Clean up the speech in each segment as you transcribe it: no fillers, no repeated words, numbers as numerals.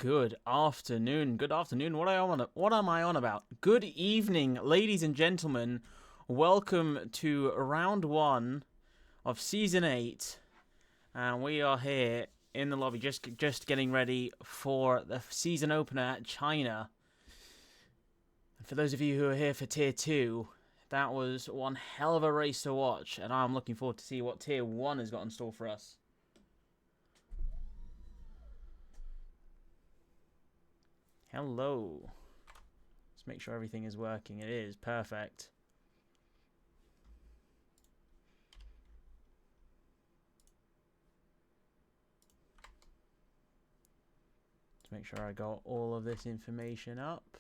Good afternoon. Good afternoon. What am I on about? Good evening, ladies and gentlemen. Welcome to round 1 of season 8, and we are here in the lobby just getting ready for the season opener at China. For those of you who are here for tier 2, that was one hell of a race to watch, and I'm looking forward to see what tier 1 has got in store for us. Hello. Let's make sure everything is working. It is. Perfect. Let's make sure I got all of this information up.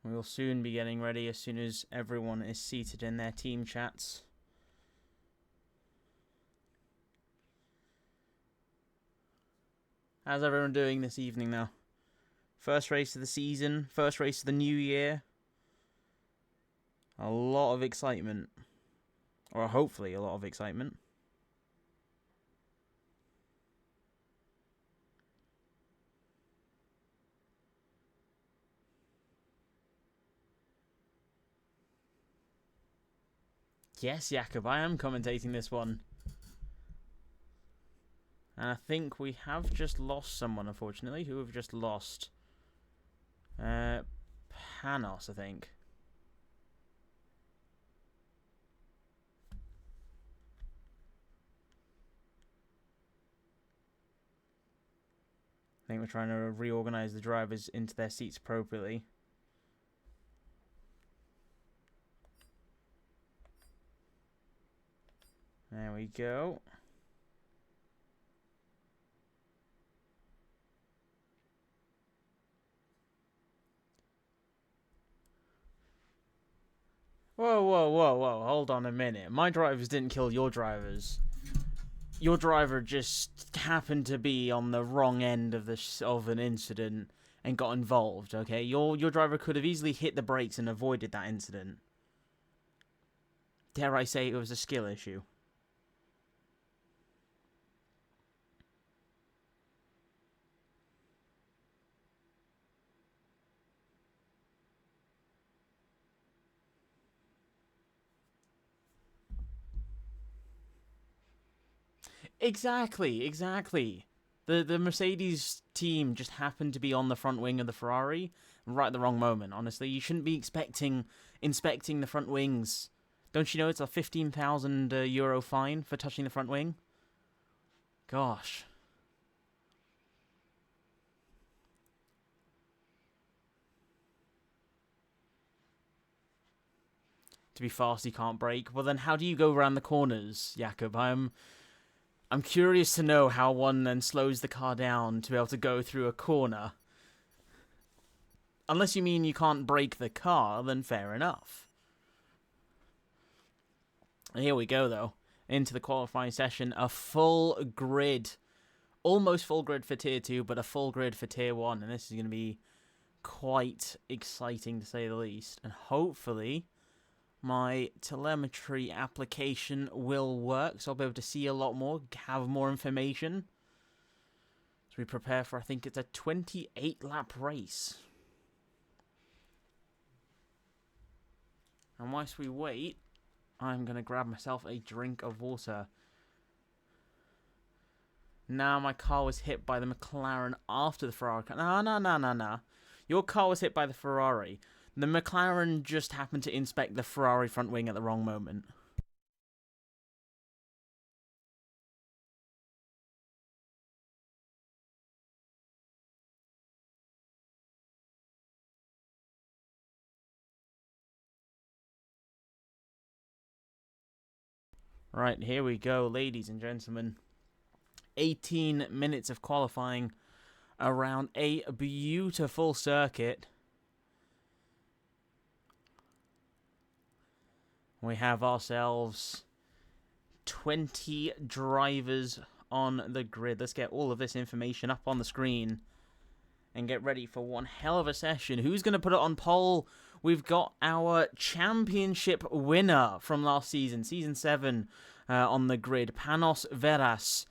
We will soon be getting ready as soon as everyone is seated in their team chats. How's everyone doing this evening now? First race of the season, first race of the new year. A lot of excitement. Or hopefully a lot of excitement. Yes, Jakob, I am commentating this one. And I think we have just lost someone, unfortunately. Who have just lost? Panos, I think. I think we're trying to reorganize the drivers into their seats appropriately. There we go. Whoa. Hold on a minute. My drivers didn't kill your drivers. Your driver just happened to be on the wrong end of an incident and got involved, okay? Your driver could have easily hit the brakes and avoided that incident. Dare I say it was a skill issue? Exactly. The Mercedes team just happened to be on the front wing of the Ferrari right at the wrong moment, honestly. You shouldn't be inspecting the front wings. Don't you know it's a €15,000 fine for touching the front wing? Gosh. To be fast, you can't brake. Well, then how do you go around the corners, Jakob? I'm curious to know how one then slows the car down to be able to go through a corner. Unless you mean you can't brake the car, then fair enough. Here we go, though. Into the qualifying session. A full grid. Almost full grid for Tier 2, but a full grid for Tier 1. And this is going to be quite exciting, to say the least. And hopefully my telemetry application will work, so I'll be able to see a lot more, have more information. As we prepare for, I think it's a 28-lap race. And whilst we wait, I'm going to grab myself a drink of water. Now my car was hit by the McLaren after the Ferrari. No. Your car was hit by the Ferrari. The McLaren just happened to inspect the Ferrari front wing at the wrong moment. Right, here we go, ladies and gentlemen. 18 minutes of qualifying around a beautiful circuit. We have ourselves 20 drivers on the grid. Let's get all of this information up on the screen and get ready for one hell of a session. Who's going to put it on pole? We've got our championship winner from last season, Season 7, on the grid. Panos Veras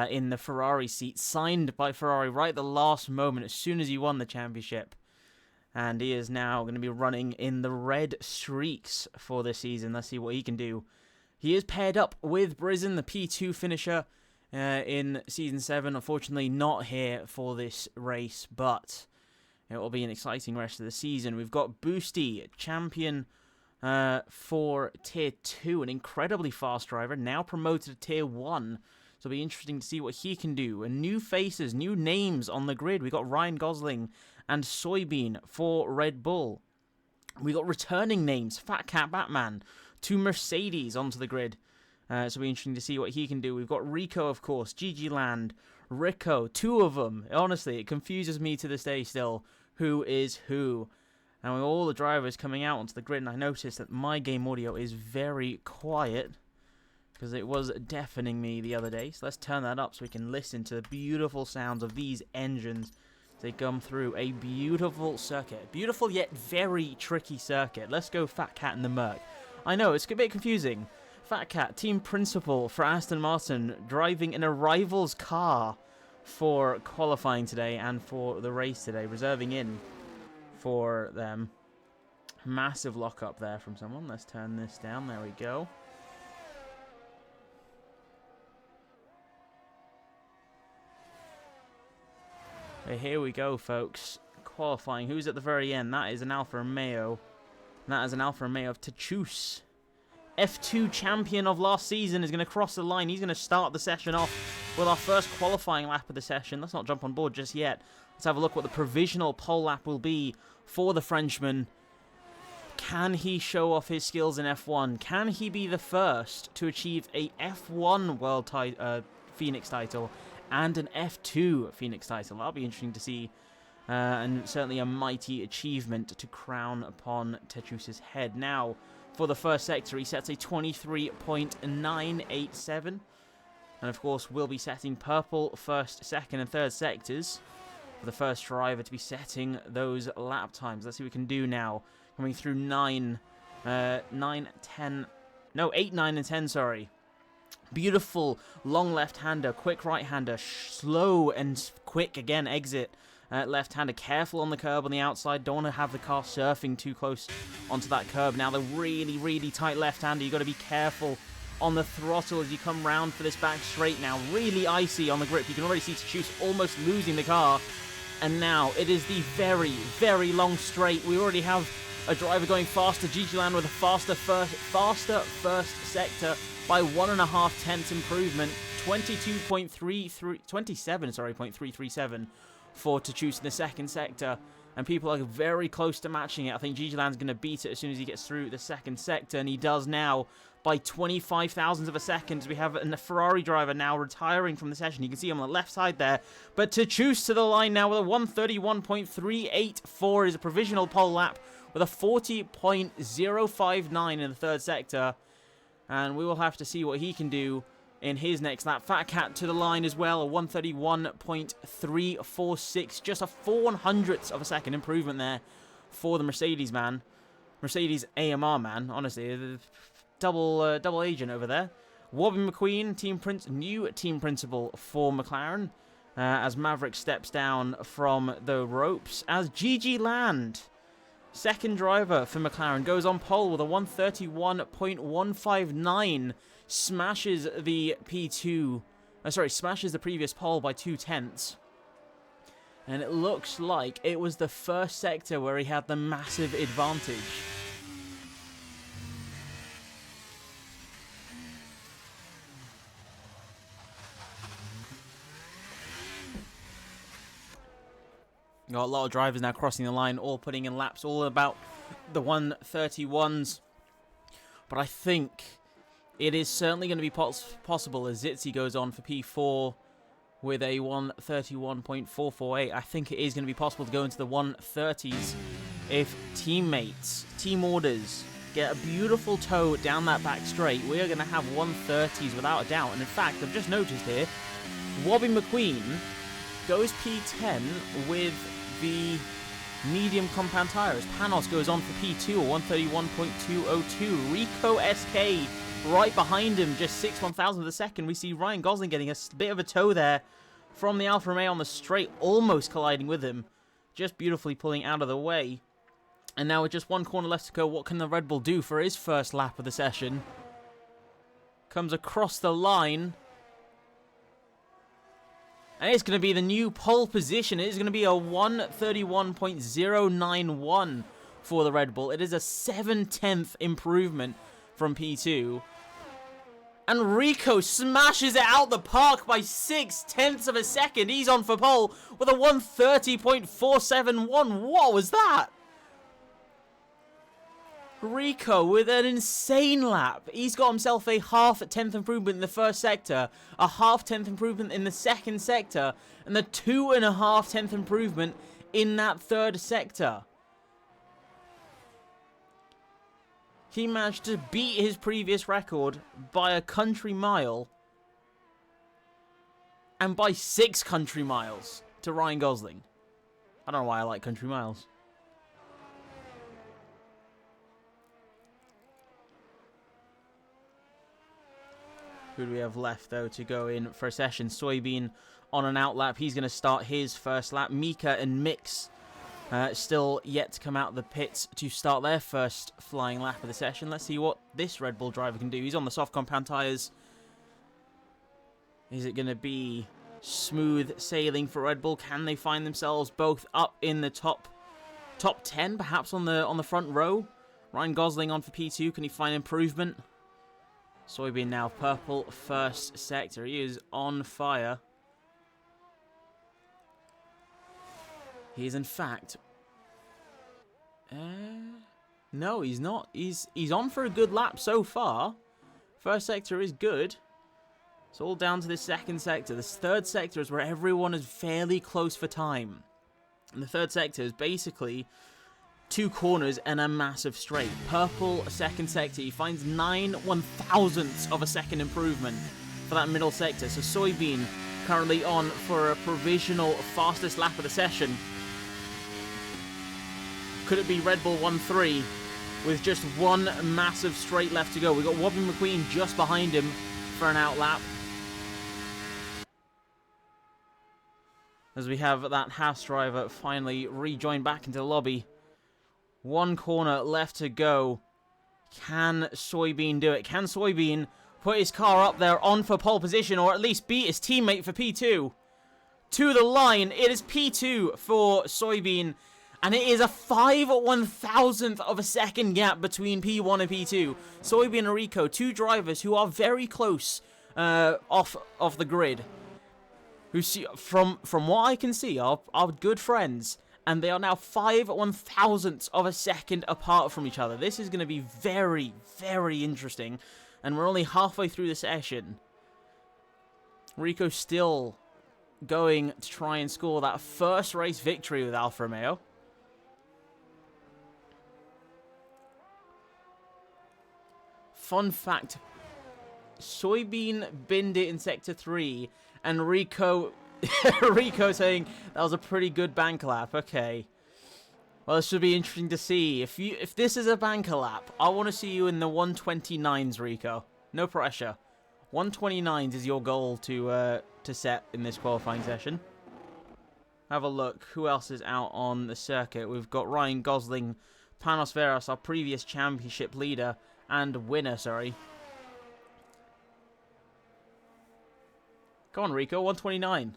in the Ferrari seat, signed by Ferrari right at the last moment as soon as he won the championship. And he is now going to be running in the red streaks for this season. Let's see what he can do. He is paired up with Brizzen, the P2 finisher in Season 7. Unfortunately, not here for this race, but it will be an exciting rest of the season. We've got Boosty, champion for Tier 2, an incredibly fast driver, now promoted to Tier 1. So it'll be interesting to see what he can do. And new faces, new names on the grid. We've got Ryan Gosling and Soybean for Red Bull. We got returning names, Fat Cat Batman to Mercedes onto the grid. So it'll be interesting to see what he can do. We've got Rico, of course, GG Land, Rico, two of them. Honestly, it confuses me to this day still who is who. And with all the drivers coming out onto the grid, and I noticed that my game audio is very quiet because it was deafening me the other day. So let's turn that up so we can listen to the beautiful sounds of these engines. They come through a beautiful circuit. Beautiful yet very tricky circuit. Let's go Fat Cat in the Merc. I know, it's a bit confusing. Fat Cat, team principal for Aston Martin, driving in a rival's car for qualifying today and for the race today, reserving in for them. Massive lock-up there from someone. Let's turn this down. There we go. Here we go, folks. Qualifying. Who's at the very end? That is an Alfa Romeo. That is an Alfa Romeo of Tachus. F2 champion of last season is going to cross the line. He's going to start the session off with our first qualifying lap of the session. Let's not jump on board just yet. Let's have a look what the provisional pole lap will be for the Frenchman. Can he show off his skills in F1? Can he be the first to achieve a F1 World Phoenix title and an F2 Phoenix title? That'll be interesting to see. And certainly a mighty achievement to crown upon Tachus's head. Now, for the first sector, he sets a 23.987. And of course, we'll be setting purple first, second, and third sectors for the first driver to be setting those lap times. Let's see what we can do now. Coming through 8, 9, and 10, sorry. Beautiful long left-hander, quick right-hander, slow and quick again exit. Left-hander, careful on the curb on the outside. Don't want to have the car surfing too close onto that curb. Now the really, really tight left-hander. You've got to be careful on the throttle as you come round for this back straight now. Really icy on the grip. You can already see Tachus almost losing the car. And now it is the very, very long straight. We already have a driver going faster. GG Land with a faster first sector by 1.5 tenths improvement. 27.337 for Tachus in the second sector, and people are very close to matching it. I think GG Land's going to beat it as soon as he gets through the second sector, and he does now by 25 thousandths of a second. We have a Ferrari driver now retiring from the session. You can see him on the left side there, but Tachus to the line now with a 131.384 is a provisional pole lap with a 40.059 in the third sector, and we will have to see what he can do in his next lap. Fat Cat to the line as well, a 131.346, just a 400th of a second improvement there for the Mercedes man. Mercedes AMR man, honestly, the double agent over there. Wobbin McQueen, new team principal for McLaren, as Maverick steps down from the ropes, as GG Land, second driver for McLaren, goes on pole with a 131.159, smashes the P2, smashes the previous pole by 2 tenths. And it looks like it was the first sector where he had the massive advantage. Got a lot of drivers now crossing the line, all putting in laps, all about the 131s. But I think it is certainly going to be possible as Zitzi goes on for P4 with a 131.448. I think it is going to be possible to go into the 130s if teammates, team orders, get a beautiful toe down that back straight. We are going to have 130s without a doubt. And in fact, I've just noticed here, Wobbin McQueen goes P10 with the medium compound tires. Panos goes on for P2 or 131.202. Rico SK right behind him, just 6/1000 of a second. We see Ryan Gosling getting a bit of a tow there from the Alfa Romeo on the straight, almost colliding with him. Just beautifully pulling out of the way. And now with just one corner left to go, what can the Red Bull do for his first lap of the session? Comes across the line. And it's going to be the new pole position. It is going to be a 1:31.091 for the Red Bull. It is a 7/10 improvement from P2. And Rico smashes it out the park by 6/10 of a second. He's on for pole with a 1:30.471. What was that? Rico with an insane lap. He's got himself a 1/2 improvement in the first sector, a 1/2 improvement in the second sector, and a 2.5 improvement in that third sector. He managed to beat his previous record by a country mile and by 6 country miles to Ryan Gosling. I don't know why I like country miles. Who do we have left, though, to go in for a session? Soybean on an out lap. He's going to start his first lap. Mika and Mix still yet to come out of the pits to start their first flying lap of the session. Let's see what this Red Bull driver can do. He's on the soft compound tyres. Is it going to be smooth sailing for Red Bull? Can they find themselves both up in the top 10, perhaps on the front row? Ryan Gosling on for P2. Can he find improvement? Soybean now purple first sector. He is on fire. He is in fact... no, he's not. He's on for a good lap so far. First sector is good. It's all down to this second sector. This third sector is where everyone is fairly close for time. And the third sector is basically 2 corners and a massive straight. Purple second sector. He finds 9/1000ths of a second improvement for that middle sector. So Soybean currently on for a provisional fastest lap of the session. Could it be Red Bull 1-3 with just one massive straight left to go? We've got Wobbly McQueen just behind him for an out lap. As we have that Haas driver finally rejoin back into the lobby. 1 corner left to go. Can Soybean do it? Can Soybean put his car up there on for pole position, or at least beat his teammate for P2? To the line, it is P2 for Soybean, and it is a 5/1000th of a second gap between P1 and P2. Soybean and Rico, 2 drivers who are very close off the grid. Who see, from what I can see, are good friends. And they are now 5/1000ths of a second apart from each other. This is going to be very, very interesting. And we're only halfway through the session. Rico still going to try and score that first race victory with Alfa Romeo. Fun fact. Soybean binned it in Sector 3. And Rico saying that was a pretty good banker lap. Okay. Well, this should be interesting to see. If this is a banker lap, I want to see you in the 129s, Rico. No pressure. 129s is your goal to set in this qualifying session. Have a look. Who else is out on the circuit? We've got Ryan Gosling, Panos Veras, our previous championship leader and winner, sorry. Come on, Rico. 129.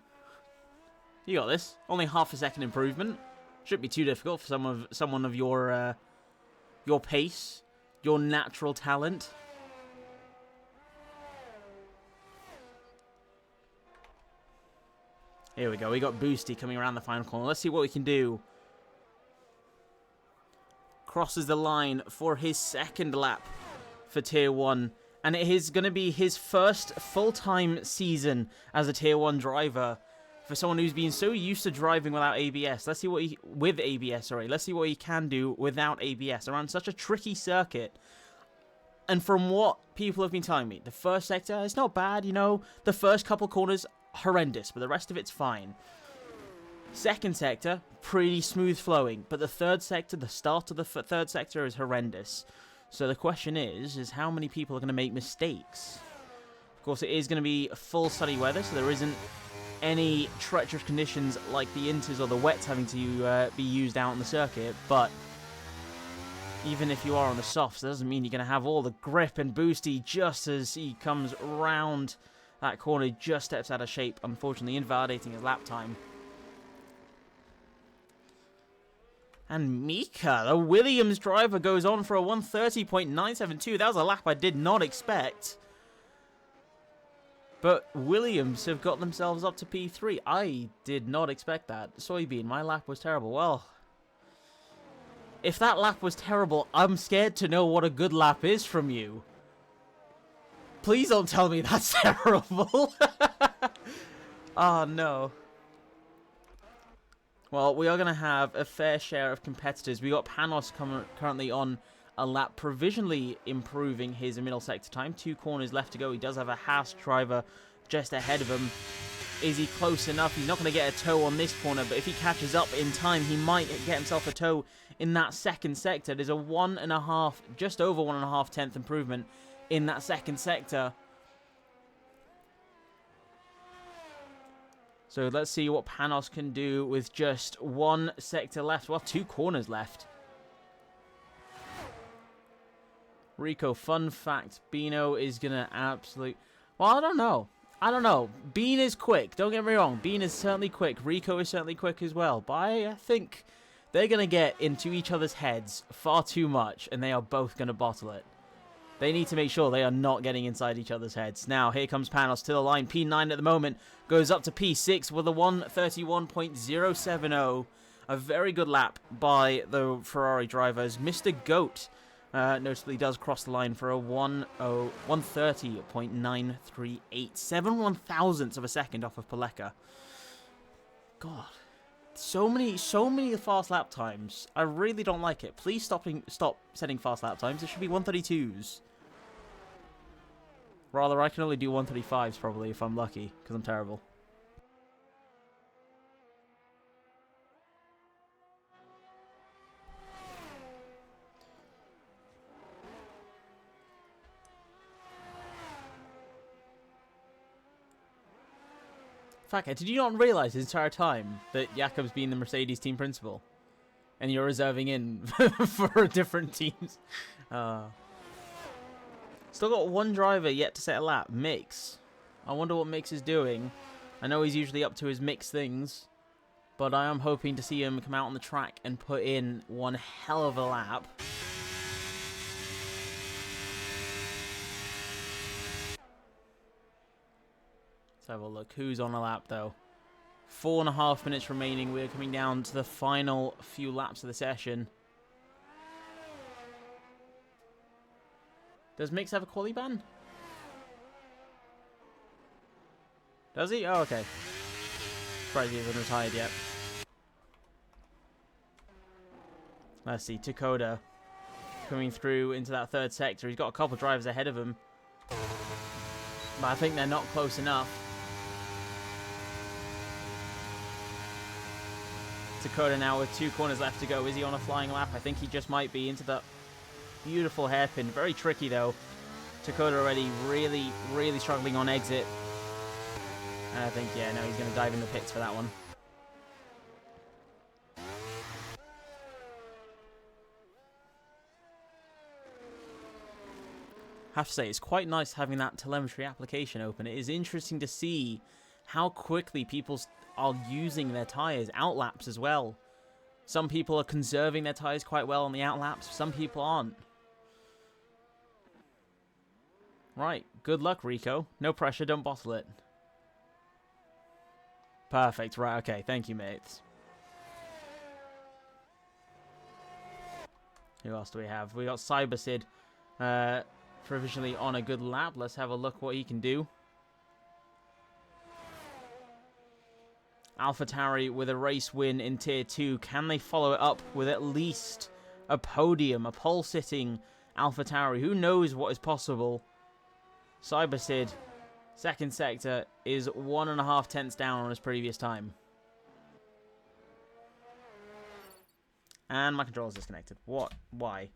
You got this. Only 1/2 second improvement. Shouldn't be too difficult for someone of your pace, your natural talent. Here we go. We got Boosty coming around the final corner. Let's see what we can do. Crosses the line for his second lap for Tier 1. And it is going to be his first full-time season as a Tier 1 driver. For someone who's been so used to driving without ABS. Let's see what he... With ABS, sorry. Let's see what he can do without ABS around such a tricky circuit. And from what people have been telling me, the first sector is not bad, you know. The first couple corners, horrendous, but the rest of it's fine. Second sector, pretty smooth flowing. But the third sector, the start of the third sector is horrendous. So the question is how many people are going to make mistakes? Of course, it is going to be full sunny weather, so there isn't any treacherous conditions like the inters or the wets having to be used out on the circuit, but even if you are on the softs, that doesn't mean you're going to have all the grip and boosty just as he comes round that corner, just steps out of shape, unfortunately invalidating his lap time. And Mika, the Williams driver, goes on for a 130.972. That was a lap I did not expect. But Williams have got themselves up to P3. I did not expect that. Soybean, my lap was terrible. Well, if that lap was terrible, I'm scared to know what a good lap is from you. Please don't tell me that's terrible. Oh, no. Well, we are going to have a fair share of competitors. We got Panos currently on a lap, provisionally improving his middle sector time. 2 corners left to go. He does have a Haas driver just ahead of him. Is he close enough? He's not going to get a toe on this corner, but if he catches up in time, he might get himself a toe in that second sector. There's a 1.5, just over 1.5 tenth improvement in that second sector. So let's see what Panos can do with just 1 sector left. Well, 2 corners left. Rico, fun fact, Beano is going to absolute... Well, I don't know. Bean is quick. Don't get me wrong. Bean is certainly quick. Rico is certainly quick as well. But I think they're going to get into each other's heads far too much, and they are both going to bottle it. They need to make sure they are not getting inside each other's heads. Now, here comes Panos to the line. P9 at the moment goes up to P6 with a 131.070. A very good lap by the Ferrari drivers. Mr. Goat notably does cross the line for a 130.938. 7/1000ths of a second off of Paleka. God. So many fast lap times. I really don't like it. Please stop setting fast lap times. It should be 132s. Rather, I can only do 135s probably if I'm lucky, because I'm terrible. Fuck it, did you not realise this entire time that Jakob's been the Mercedes team principal? And you're reserving in for different teams? Still got 1 driver yet to set a lap. Mix. I wonder what Mix is doing. I know he's usually up to his Mix things, but I am hoping to see him come out on the track and put in one hell of a lap. Let's have a look. Who's on a lap, though? 4.5 minutes remaining. We're coming down to the final few laps of the session. Does Mix have a quali ban? Does he? Oh, okay. Surprised he hasn't retired yet. Let's see. Takoda coming through into that 3rd sector. He's got a couple drivers ahead of him, but I think they're not close enough. Takoda now with 2 corners left to go. Is he on a flying lap? I think he just might be into the beautiful hairpin. Very tricky though. Takoda already really struggling on exit. And I think, yeah, no, he's going to dive in the pits for that one. Have to say, it's quite nice having that telemetry application open. It is interesting to see how quickly people are using their tyres. Outlaps as well. Some people are conserving their tyres quite well on the outlaps. Some people aren't. Right. Good luck, Rico. No pressure. Don't bottle it. Perfect. Right. Okay. Thank you, mates. Who else do we have? We got Cybersid provisionally on a good lap. Let's have a look what he can do. AlphaTauri with a race win in Tier 2. Can they follow it up with at least a podium? A pole-sitting AlphaTauri. Who knows what is possible? Cybersid, 2nd sector, is 1.5 tenths down on his previous time. And my controller's disconnected. What? Why?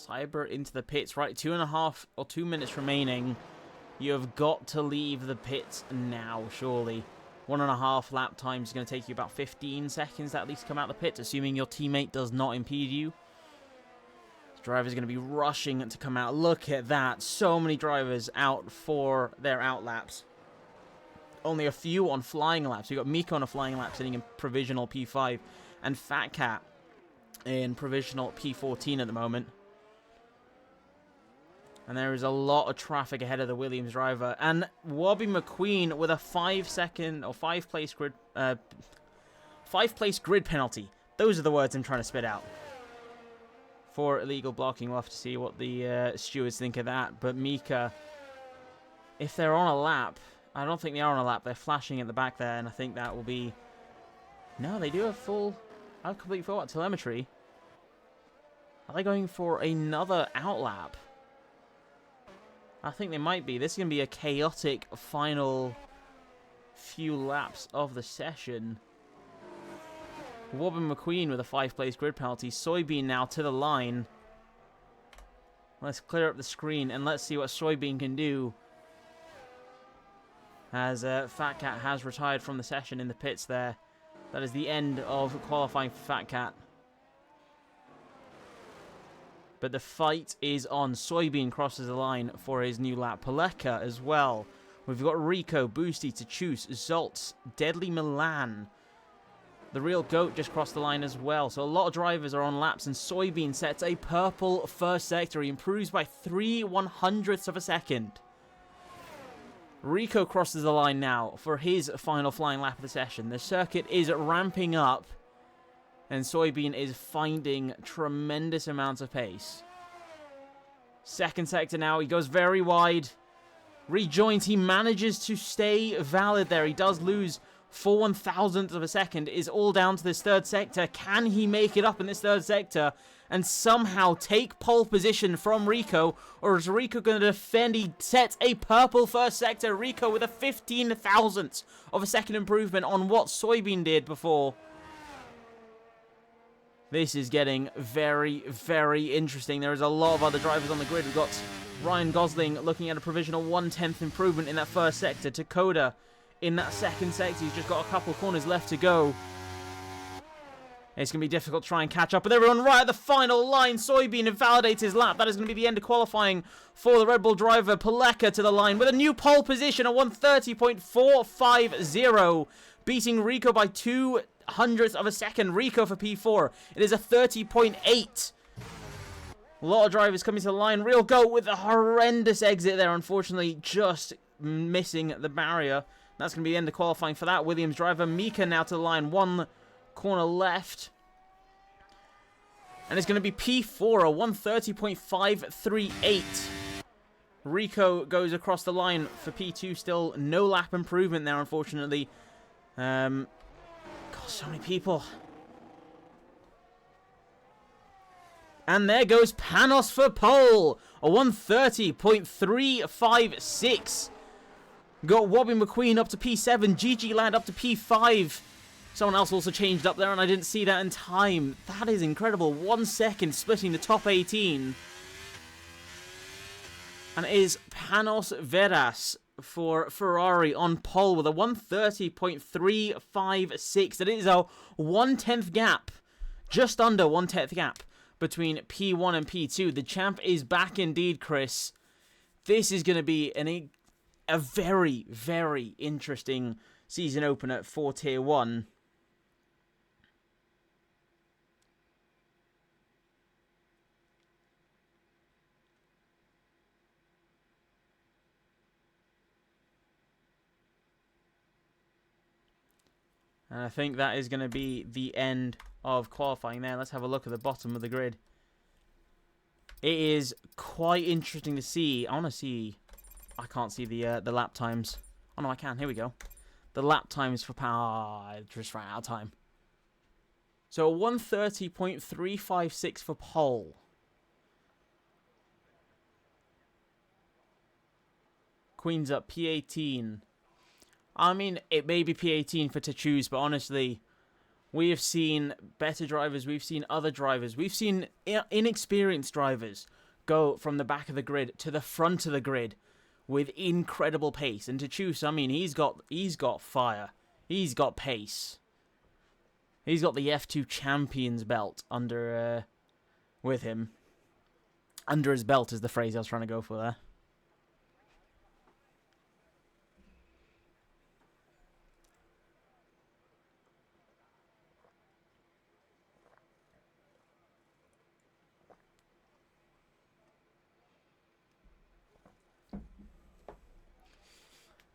Tiber into the pits. Right, 2.5 or 2 minutes remaining. You have got to leave the pits now, surely. 1.5 lap time is going to take you about 15 seconds to at least come out the pits, assuming your teammate does not impede you. This driver's going to be rushing to come out. Look at that. So many drivers out for their out laps. Only a few on flying laps. You've got Miko on a flying lap sitting in provisional P5 and Fat Cat in provisional P14 at the moment. And there is a lot of traffic ahead of the Williams driver. And Wobby McQueen with a 5-second or 5-place grid 5-place grid penalty. Those are the words I'm trying to spit out. For illegal blocking, we'll have to see what the stewards think of that. But Mika, if they're on a lap, I don't think they are on a lap. They're flashing at the back there, and I think that will be... No, they do have full... I've completely forgot telemetry. Are they going for another outlap? I think they might be. This is going to be a chaotic final few laps of the session. Wobbin McQueen with a 5-place grid penalty. Soybean now to the line. Let's clear up the screen and let's see what Soybean can do. As Fat Cat has retired from the session in the pits there. That is the end of qualifying for Fat Cat. But the fight is on. Soybean crosses the line for his new lap. Paleka as well. We've got Rico, Boosty, Tachus, Zoltz, Deadly Milan. The real GOAT just crossed the line as well. So a lot of drivers are on laps, and Soybean sets a purple first sector. He improves by 3/100ths of a second. Rico crosses the line now for his final flying lap of the session. The circuit is ramping up. And Soybean is finding tremendous amounts of pace. Second sector now. He goes very wide. Rejoins. He manages to stay valid there. He does lose 4/1000th of a second. It is all down to this third sector. Can he make it up in this third sector and somehow take pole position from Rico? Or is Rico going to defend? He sets a purple first sector. Rico with a 15,000th of a second improvement on what Soybean did before. This is getting very, very interesting. There is a lot of other drivers on the grid. We've got Ryan Gosling looking at a provisional 1/10th improvement in that first sector. Dakota in that second sector. He's just got a couple of corners left to go. It's going to be difficult to try and catch up with everyone right at the final line. Soybean invalidates his lap. That is going to be the end of qualifying for the Red Bull driver. Paleka to the line with a new pole position at 1:30.450. Beating Rico by 2/100th of a second. Rico for P4. It is a 30.8. A lot of drivers coming to the line. Real GOAT with a horrendous exit there. Unfortunately, just missing the barrier. That's going to be the end of qualifying for that Williams driver. Mika now to the line. One corner left. And it's going to be P4, a 1:30.538. Rico goes across the line for P2. Still no lap improvement there, unfortunately. God, so many people. And there goes Panos for pole. A 1:30.356. Got Wobby McQueen up to P7. GG Lad up to P5. Someone else also changed up there, and I didn't see that in time. That is incredible. 1 second splitting the top 18. And it is Panos Veras for Ferrari on pole with a 1:30.356. That is a 1/10th gap. Just under 1/10th gap between P1 and P2. The champ is back indeed, Chris. This is going to be a very, very interesting season opener for Tier 1. And I think that is going to be the end of qualifying there. Let's have a look at the bottom of the grid. It is quite interesting to see. I want to see... I can't see the lap times. Oh, no, I can. Here we go. The lap times for power. I just ran out of time. So 1:30.356 for pole. Queen's up P18. I mean, it may be P18 for to choose, but honestly, We have seen better drivers. We've seen other drivers. We've seen inexperienced drivers go from the back of the grid to the front of the grid with incredible pace. And to choose, I mean, he's got fire. He's got pace. He's got the F2 Champions belt under with him. Under his belt is the phrase I was trying to go for there.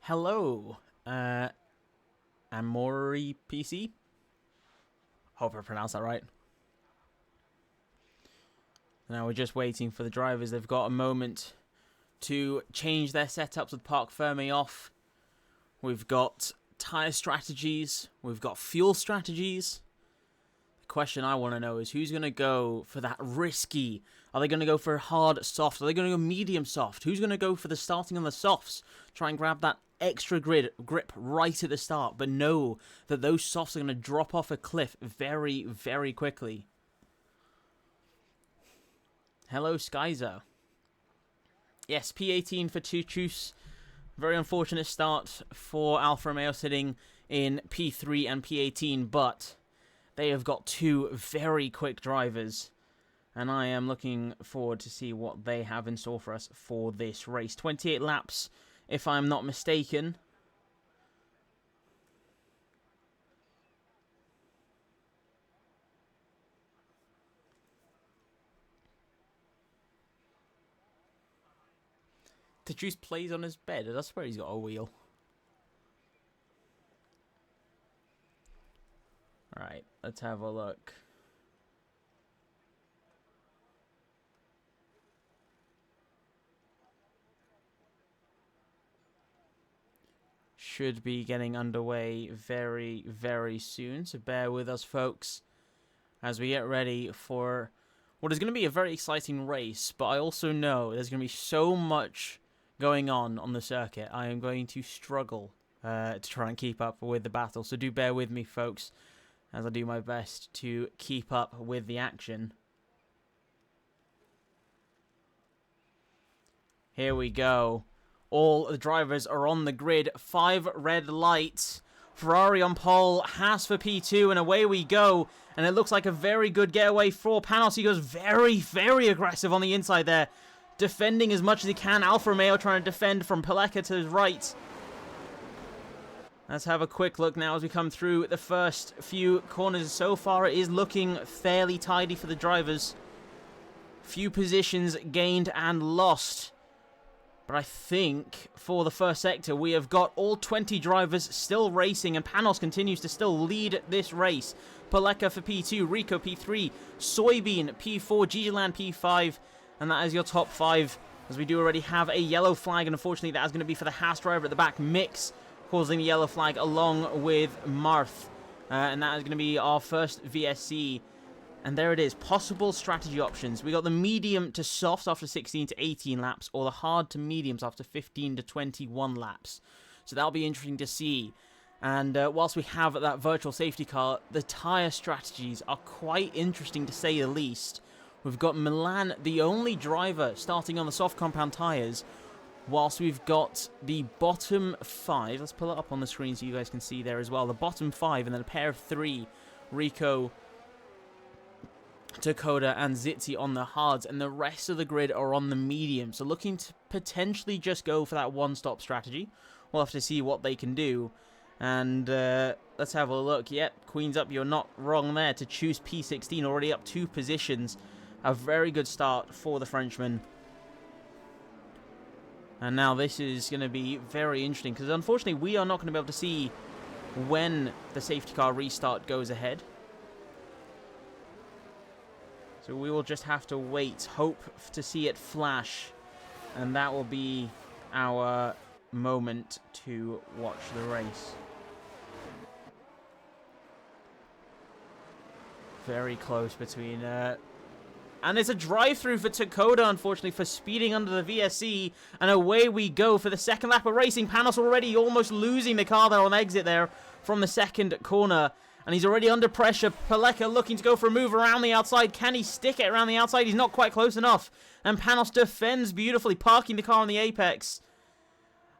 Hello, Amori PC. Hope I pronounced that right. Now we're just waiting for the drivers. They've got a moment to change their setups with Parc Ferme off. We've got tyre strategies. We've got fuel strategies. The question I want to know is who's going to go for that risky? Are they going to go for hard, soft? Are they going to go medium, soft? Who's going to go for the starting on the softs? Try and grab that extra grip right at the start, but know that those softs are going to drop off a cliff very, very quickly. Hello, Skyzer. Yes, P18 for Tuchus. Very unfortunate start for Alfa Romeo sitting in P3 and P18, but they have got two very quick drivers, and I am looking forward to see what they have in store for us for this race. 28 laps, if I'm not mistaken. The juice plays on his bed. I swear he's got a wheel. Alright, let's have a look. Should be getting underway very, very soon. So bear with us, folks, as we get ready for what is going to be a very exciting race. But I also know there's going to be so much going on the circuit. I am going to struggle to try and keep up with the battle. So do bear with me, folks, as I do my best to keep up with the action. Here we go. All the drivers are on the grid. 5 red lights. Ferrari on pole. Haas for P2. And away we go. And it looks like a very good getaway for Panos. He goes very, very aggressive on the inside there. Defending as much as he can. Alfa Romeo trying to defend from Peleka to his right. Let's have a quick look now as we come through the first few corners. So far it is looking fairly tidy for the drivers. Few positions gained and lost. But I think for the first sector, we have got all 20 drivers still racing, and Panos continues to still lead this race. Peleka for P2, Rico P3, Soybean P4, Gigeland P5, and that is your top 5, as we do already have a yellow flag, and unfortunately that is going to be for the Haas driver at the back, Mix, causing the yellow flag along with Marth. And that is going to be our first VSC. And there it is, possible strategy options. We got the medium to softs after 16 to 18 laps, or the hard to mediums after 15 to 21 laps. So that'll be interesting to see. And whilst we have that virtual safety car, the tyre strategies are quite interesting to say the least. We've got Milan, the only driver starting on the soft compound tyres, whilst we've got the bottom 5. Let's pull it up on the screen so you guys can see there as well. The bottom 5 and then a pair of 3, Rico, Dakota and Zitzi on the hards, and the rest of the grid are on the medium. So looking to potentially just go for that one-stop strategy. We'll have to see what they can do. And let's have a look. Yep, Queen's up. You're not wrong there to choose P16. Already up 2 positions. A very good start for the Frenchman. And now this is going to be very interesting, because unfortunately we are not going to be able to see when the safety car restart goes ahead. So we will just have to wait, hope to see it flash, and that will be our moment to watch the race. Very close between... and it's a drive-through for Dakota, unfortunately, for speeding under the VSC, and away we go for the second lap of racing. Panos already almost losing the car there on exit there from the second corner. And he's already under pressure. Paleka looking to go for a move around the outside. Can he stick it around the outside? He's not quite close enough. And Panos defends beautifully, parking the car on the apex.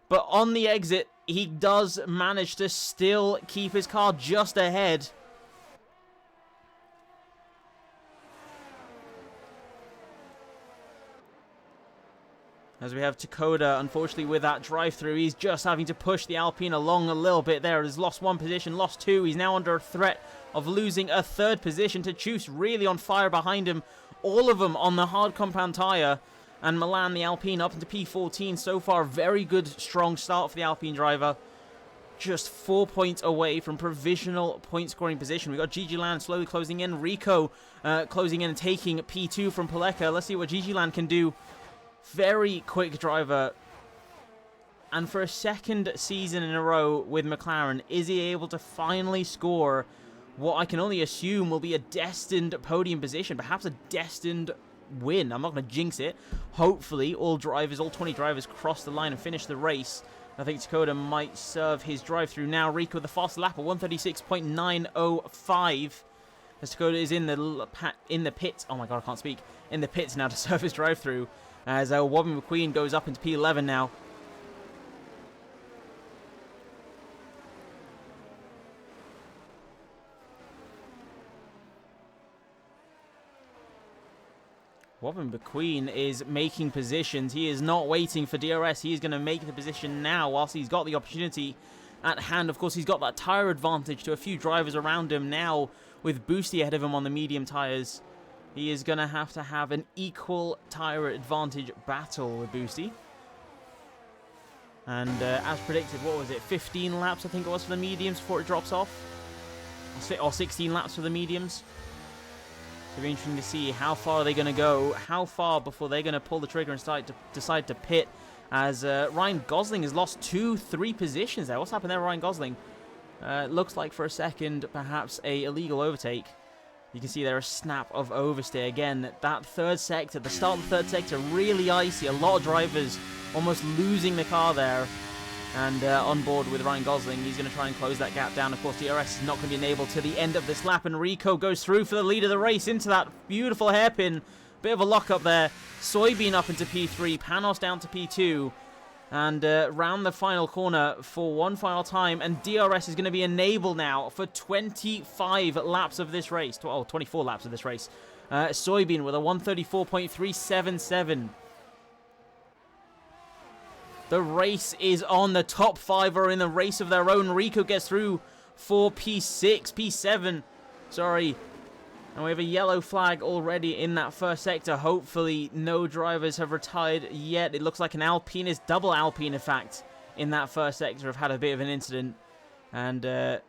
But on the exit, he does manage to still keep his car just ahead. As we have Takoda, unfortunately, with that drive-through, he's just having to push the Alpine along a little bit there. He's lost one position, lost two. He's now under a threat of losing a third position. Tachus really on fire behind him. All of them on the hard compound tyre. And Milan, the Alpine, up into P14 so far. Very good, strong start for the Alpine driver. Just 4 points away from provisional point-scoring position. We've got Gigi Land slowly closing in. Rico closing in and taking P2 from Paleka. Let's see what Gigi Land can do. Very quick driver. And for a second season in a row with McLaren, is he able to finally score what I can only assume will be a destined podium position, perhaps a destined win? I'm not going to jinx it. Hopefully, all 20 drivers cross the line and finish the race. I think Takoda might serve his drive-through now. Rico with the fast lap at 136.905. As Takoda is in the pits. Oh my god, I can't speak. In the pits now to serve his drive-through. As Wobby McQueen goes up into P11 now. Wobby McQueen is making positions. He is not waiting for DRS. He is going to make the position now whilst he's got the opportunity at hand. Of course, he's got that tyre advantage to a few drivers around him now with Boosty ahead of him on the medium tyres. He is going to have an equal tyre advantage battle with Boosty. And as predicted, what was it? 15 laps, I think it was, for the mediums before it drops off? Or 16 laps for the mediums? It'll be interesting to see how far are they going to go, how far before they're going to pull the trigger and decide to pit, as Ryan Gosling has lost 2-3 positions there. What's happened there, Ryan Gosling? Looks like for a second, perhaps a illegal overtake. You can see there a snap of oversteer. Again, that third sector, the start of the third sector, really icy. A lot of drivers almost losing the car there. And on board with Ryan Gosling, he's going to try and close that gap down. Of course, DRS is not going to be enabled to the end of this lap. And Rico goes through for the lead of the race into that beautiful hairpin. Bit of a lock up there. Soybean up into P3. Panos down to P2. And round the final corner for one final time. And DRS is going to be enabled now for 25 laps of this race. 24 laps of this race. Soybean with a 134.377. The race is on. The top 5 are in a race of their own. Rico gets through for P7. Sorry. And we have a yellow flag already in that first sector. Hopefully, no drivers have retired yet. It looks like an Alpine is double Alpine, in fact, in that first sector have had a bit of an incident. And they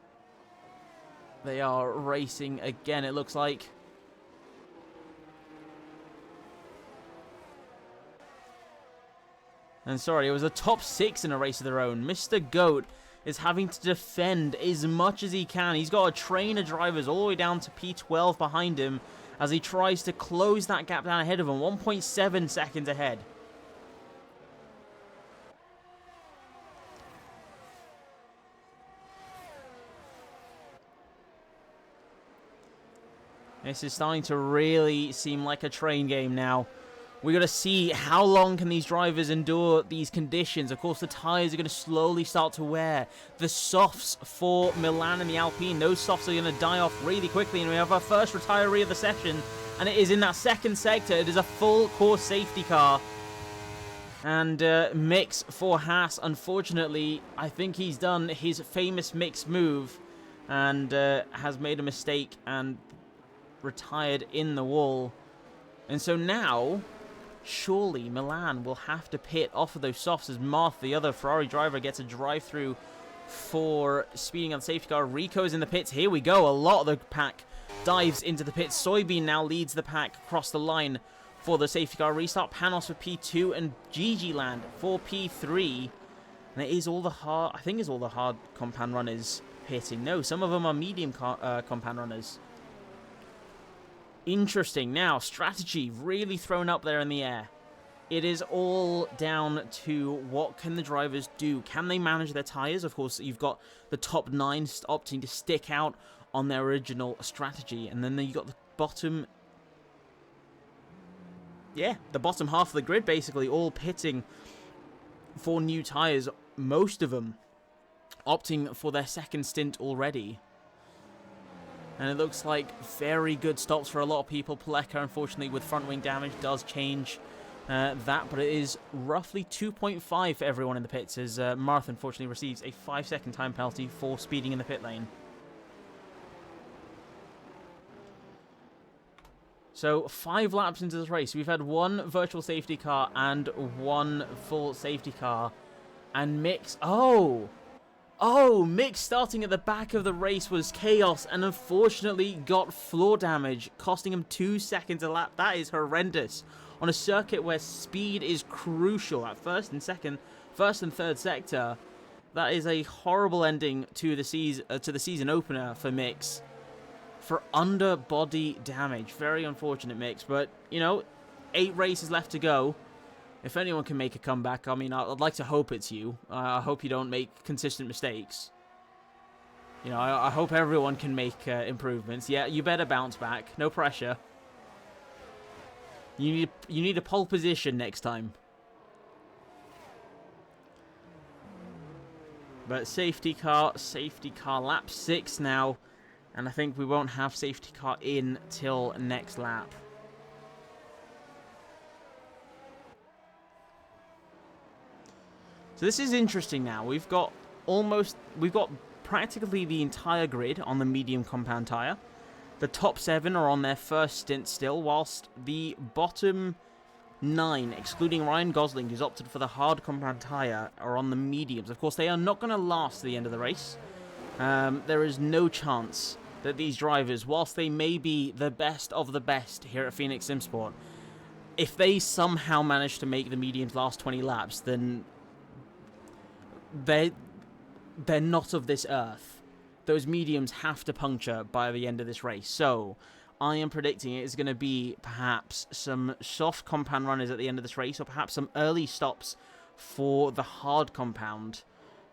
are racing again, it looks like. And sorry, it was a top 6 in a race of their own. Mr. Goat is having to defend as much as he can. He's got a train of drivers all the way down to P12 behind him as he tries to close that gap down ahead of him. 1.7 seconds ahead. This is starting to really seem like a train game now. We got to see how long can these drivers endure these conditions. Of course, the tyres are going to slowly start to wear. The softs for Milan and the Alpine, those softs are going to die off really quickly. And we have our first retiree of the session. And it is in that second sector. It is a full course safety car. And Mix for Haas, unfortunately, I think he's done his famous Mix move. And has made a mistake and retired in the wall. And so now, surely Milan will have to pit off of those softs as Marth, the other Ferrari driver, gets a drive-through for speeding on the safety car. Rico's in the pits. Here we go. A lot of the pack dives into the pits. Soybean now leads the pack across the line for the safety car restart. Panos for P2 and Gigi Land for P3. And it is all the hard, I think it's all the hard compound runners pitting. No, some of them are medium compound runners. Interesting. Now, strategy really thrown up there in the air. It is all down to what can the drivers do. Can they manage their tyres? Of course, you've got the top 9 opting to stick out on their original strategy. And then you got the bottom... Yeah, the bottom half of the grid basically all pitting for new tyres. Most of them opting for their second stint already. And it looks like very good stops for a lot of people. Paleka, unfortunately, with front wing damage does change that, but it is roughly 2.5 for everyone in the pits, as Marth, unfortunately, receives a 5-second time penalty for speeding in the pit lane. So 5 laps into this race, we've had 1 virtual safety car and 1 full safety car. And Mix... Oh, Mick starting at the back of the race was chaos and unfortunately got floor damage, costing him 2 seconds a lap. That is horrendous. On a circuit where speed is crucial at first and third sector, that is a horrible ending to the season opener for Mix for underbody damage. Very unfortunate, Mix, but you know, 8 races left to go. If anyone can make a comeback, I mean, I'd like to hope it's you. I hope you don't make consistent mistakes. You know, I hope everyone can make improvements. Yeah, you better bounce back. No pressure. You need a pole position next time. But safety car lap 6 now. And I think we won't have safety car in till next lap. So this is interesting now. We've got practically the entire grid on the medium compound tyre. The top 7 are on their first stint still, whilst the bottom 9, excluding Ryan Gosling, who's opted for the hard compound tyre, are on the mediums. Of course, they are not going to last to the end of the race. There is no chance that these drivers, whilst they may be the best of the best here at Phoenix SimSport, if they somehow manage to make the mediums last 20 laps, then they're not of this earth. Those mediums have to puncture by the end of this race. So I am predicting it is going to be perhaps some soft compound runners at the end of this race, or perhaps some early stops for the hard compound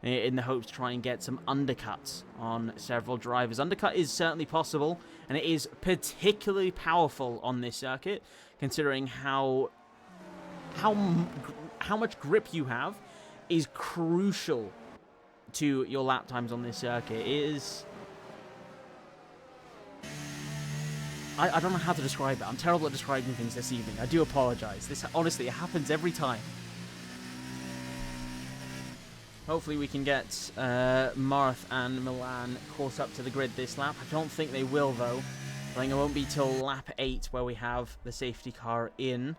in the hopes to try and get some undercuts on several drivers. Undercut is certainly possible, and it is particularly powerful on this circuit, considering how much grip you have is crucial to your lap times on this circuit. It is... I don't know how to describe it. I'm terrible at describing things this evening. I do apologize. This, honestly, it happens every time. Hopefully we can get Marth and Milan caught up to the grid this lap. I don't think they will, though. I think it won't be till lap 8 where we have the safety car in.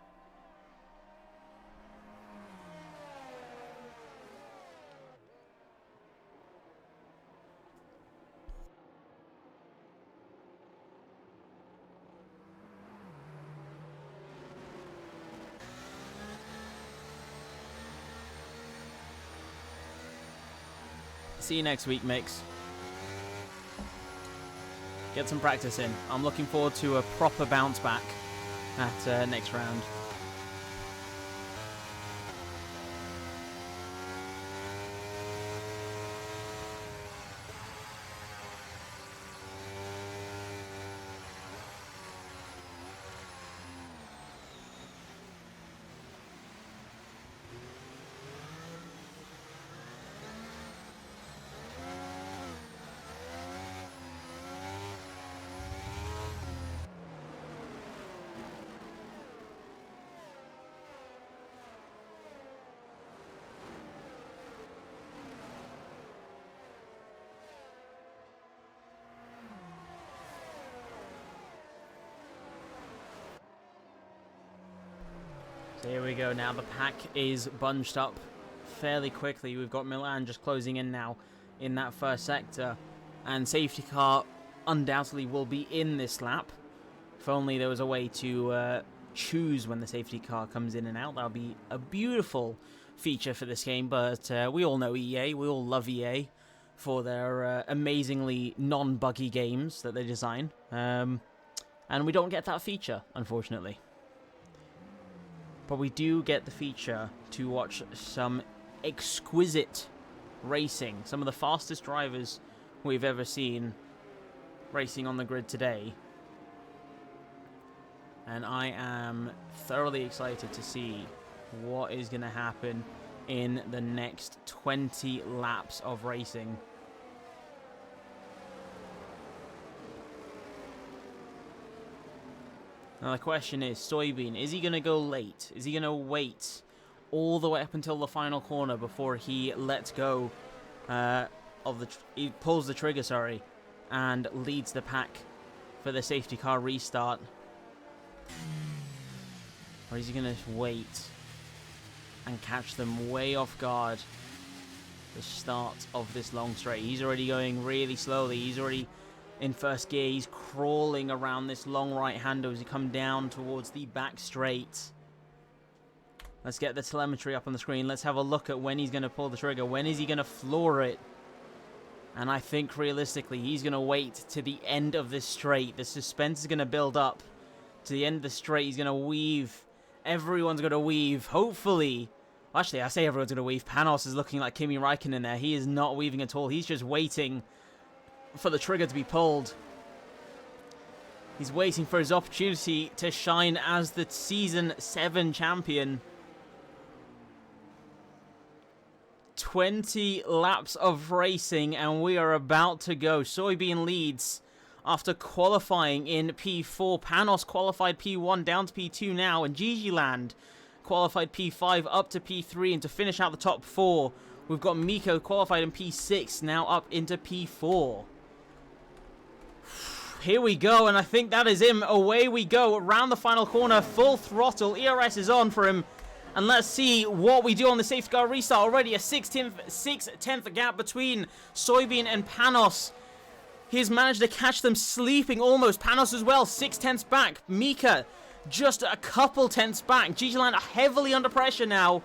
See you next week, Mix. Get some practice in. I'm looking forward to a proper bounce back at next round. So here we go now. The pack is bunched up fairly quickly. We've got Milan just closing in now in that first sector. And safety car undoubtedly will be in this lap. If only there was a way to choose when the safety car comes in and out. That would be a beautiful feature for this game. But we all know EA. We all love EA for their amazingly non-buggy games that they design. And we don't get that feature, unfortunately. But we do get the feature to watch some exquisite racing. Some of the fastest drivers we've ever seen racing on the grid today. And I am thoroughly excited to see what is going to happen in the next 20 laps of racing. Now the question is, Soybean, is he going to go late? Is he going to wait all the way up until the final corner before he lets go he pulls the trigger, sorry, and leads the pack for the safety car restart? Or is he going to wait and catch them way off guard the start of this long straight? He's already going really slowly. He's already in first gear. He's crawling around this long right-hander as he come down towards the back straight. Let's get the telemetry up on the screen. Let's have a look at when he's going to pull the trigger. When is he going to floor it? And I think realistically he's going to wait to the end of this straight. The suspense is going to build up to the end of the straight. He's going to weave. Everyone's going to weave. Hopefully. Actually, I say everyone's going to weave. Panos is looking like Kimi Räikkönen there. He is not weaving at all. He's just waiting for the trigger to be pulled. He's waiting for his opportunity to shine as the Season 7 champion. 20 laps of racing and we are about to go. Soybean leads after qualifying in P4. Panos qualified P1 down to P2 now, and Gigi Land qualified P5 up to P3, and to finish out the top 4 we've got Miko qualified in P6 now up into P4. Here we go, and I think that is him. Away we go around the final corner, full throttle. ERS is on for him. And let's see what we do on the safety car restart. Already a 6/10th gap between Soybean and Panos. He's managed to catch them sleeping almost. Panos as well, 6/10ths back. Mika just a couple tenths back. Gigiland heavily under pressure now.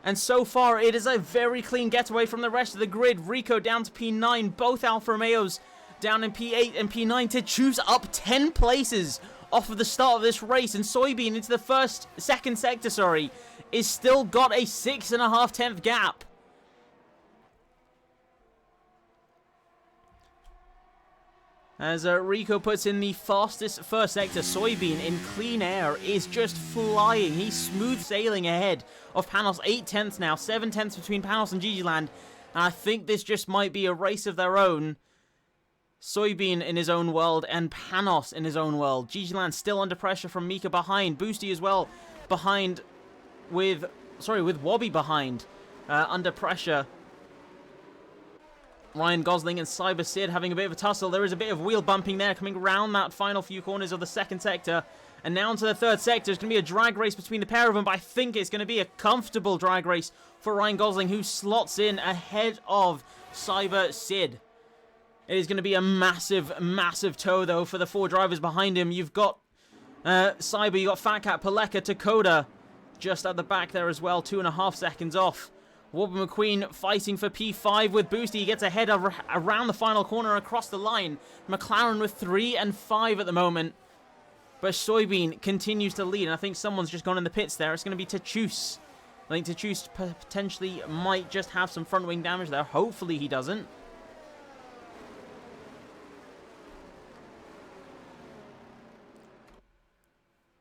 And so far, it is a very clean getaway from the rest of the grid. Rico down to P9. Both Alfa Romeos down in P8 and P9 to choose up 10 places off of the start of this race. And Soybean into the second sector, is still got a 6.5 gap. As Rico puts in the fastest first sector, Soybean in clean air is just flying. He's smooth sailing ahead of Panos. 8/10ths now, 7/10ths between Panos and Gigiland. And I think this just might be a race of their own. Soybean in his own world and Panos in his own world. Gigiland still under pressure from Mika behind. Boosty as well behind with Wobby behind. Under pressure. Ryan Gosling and Cyber Sid having a bit of a tussle. There is a bit of wheel bumping there coming around that final few corners of the second sector. And now into the third sector. It's going to be a drag race between the pair of them, but I think it's going to be a comfortable drag race for Ryan Gosling, who slots in ahead of Cyber Sid. It is going to be a massive, massive tow, though, for the 4 drivers behind him. You've got Cyber, you've got Fat Cat, Paleka, Takoda just at the back there as well, 2.5 seconds off. Wobby McQueen fighting for P5 with Boosty. He gets ahead of around the final corner across the line. McLaren with 3 and 5 at the moment. But Soybean continues to lead, and I think someone's just gone in the pits there. It's going to be Tachus. I think Tachus potentially might just have some front wing damage there. Hopefully he doesn't.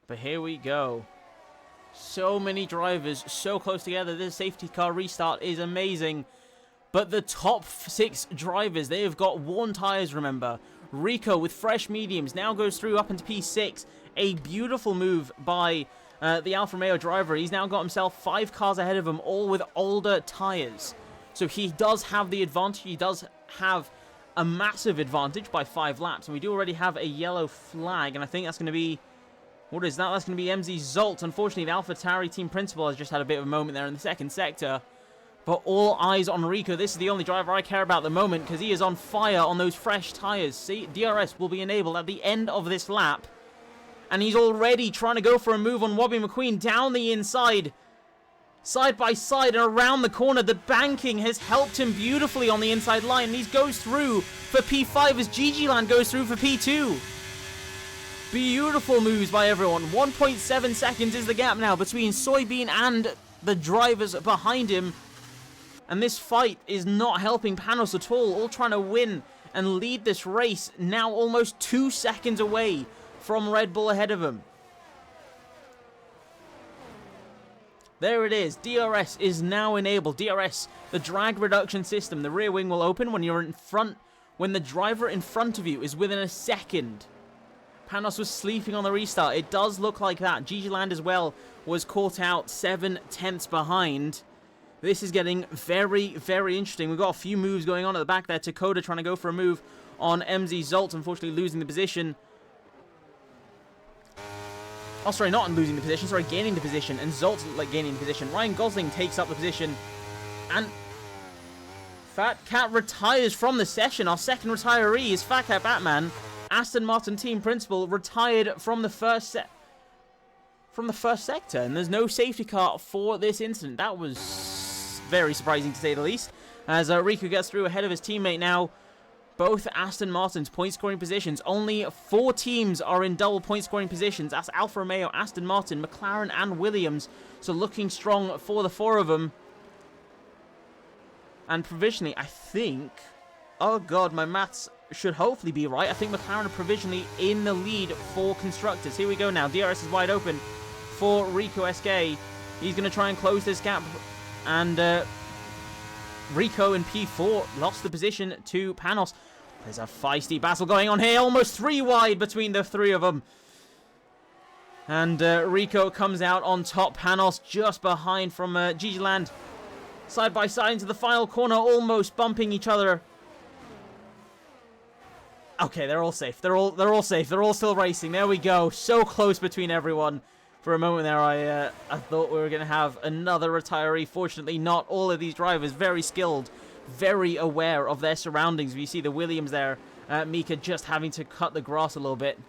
But here we go. So many drivers so close together. This safety car restart is amazing. But the top 6 drivers, they have got worn tires, remember. Rico with fresh mediums now goes through up into P6. A beautiful move by the Alfa Romeo driver. He's now got himself 5 cars ahead of him, all with older tires. So he does have the advantage. He does have a massive advantage by 5 laps. And we do already have a yellow flag. And I think that's going to be... What is that? That's going to be MZ Zolt. Unfortunately, the AlphaTauri team principal has just had a bit of a moment there in the second sector. But all eyes on Rico. This is the only driver I care about at the moment because he is on fire on those fresh tyres. See, DRS will be enabled at the end of this lap. And he's already trying to go for a move on Wobby McQueen down the inside. Side by side and around the corner. The banking has helped him beautifully on the inside line. And he goes through for P5 as Gigiland goes through for P2. Beautiful moves by everyone. 1.7 seconds is the gap now between Soybean and the drivers behind him. And this fight is not helping Panos at all trying to win and lead this race, now almost 2 seconds away from Red Bull ahead of him. There it is. DRS is now enabled. DRS, the drag reduction system. The rear wing will open when you're in front, when the driver in front of you is within a second. Panos was sleeping on the restart. It does look like that. GG Land as well was caught out 7/10 behind. This is getting very, very interesting. We've got a few moves going on at the back there. Takoda trying to go for a move on MZ Zolt, unfortunately losing the position. Oh, sorry, not losing the position. Sorry, gaining the position. And Zolt, like, gaining the position. Ryan Gosling takes up the position. And Fat Cat retires from the session. Our second retiree is Fat Cat Batman. Aston Martin team principal retired from the first sector. And there's no safety car for this incident. That was very surprising, to say the least. As Rico gets through ahead of his teammate now. Both Aston Martin's point-scoring positions. Only 4 teams are in double point-scoring positions. That's Alfa Romeo, Aston Martin, McLaren, and Williams. So looking strong for the 4 of them. And provisionally, I think... Oh, God, my maths should hopefully be right. I think McLaren are provisionally in the lead for constructors. Here we go now. DRS is wide open for Rico SK. He's going to try and close this gap. And... Rico in P4 lost the position to Panos. There's a feisty battle going on here. Almost 3 wide between the 3 of them. And Rico comes out on top. Panos just behind from GG Land. Side by side into the final corner. Almost bumping each other. Okay, they're all safe. They're all safe. They're all still racing. There we go. So close between everyone. For a moment there, I thought we were going to have another retiree. Fortunately, not. All of these drivers very skilled, very aware of their surroundings. You see the Williams there. Mika just having to cut the grass a little bit.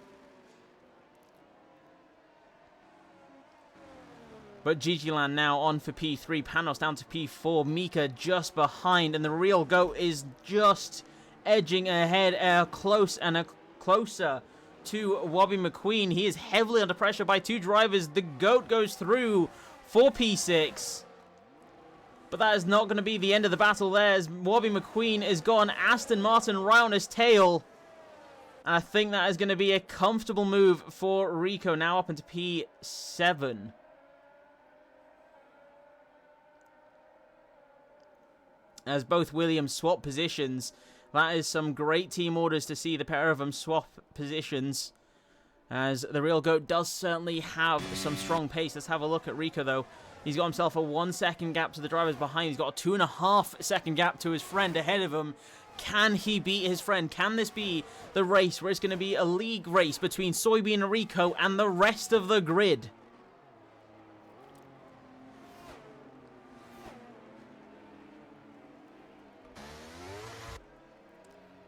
But GG Land now on for P3. Panos down to P4. Mika just behind. And the real GOAT is just edging ahead, closer to Wobby McQueen. He is heavily under pressure by 2 drivers. The GOAT goes through for P6. But that is not going to be the end of the battle there, as Wobby McQueen is gone. Aston Martin right on his tail. And I think that is going to be a comfortable move for Rico, now up into P7. As both Williams swap positions. That is some great team orders to see the pair of them swap positions. As the real GOAT does certainly have some strong pace. Let's have a look at Rico, though. He's got himself a 1 second gap to the drivers behind. He's got a 2.5 second gap to his friend ahead of him. Can he beat his friend? Can this be the race where it's going to be a league race between Soybean and Rico and the rest of the grid?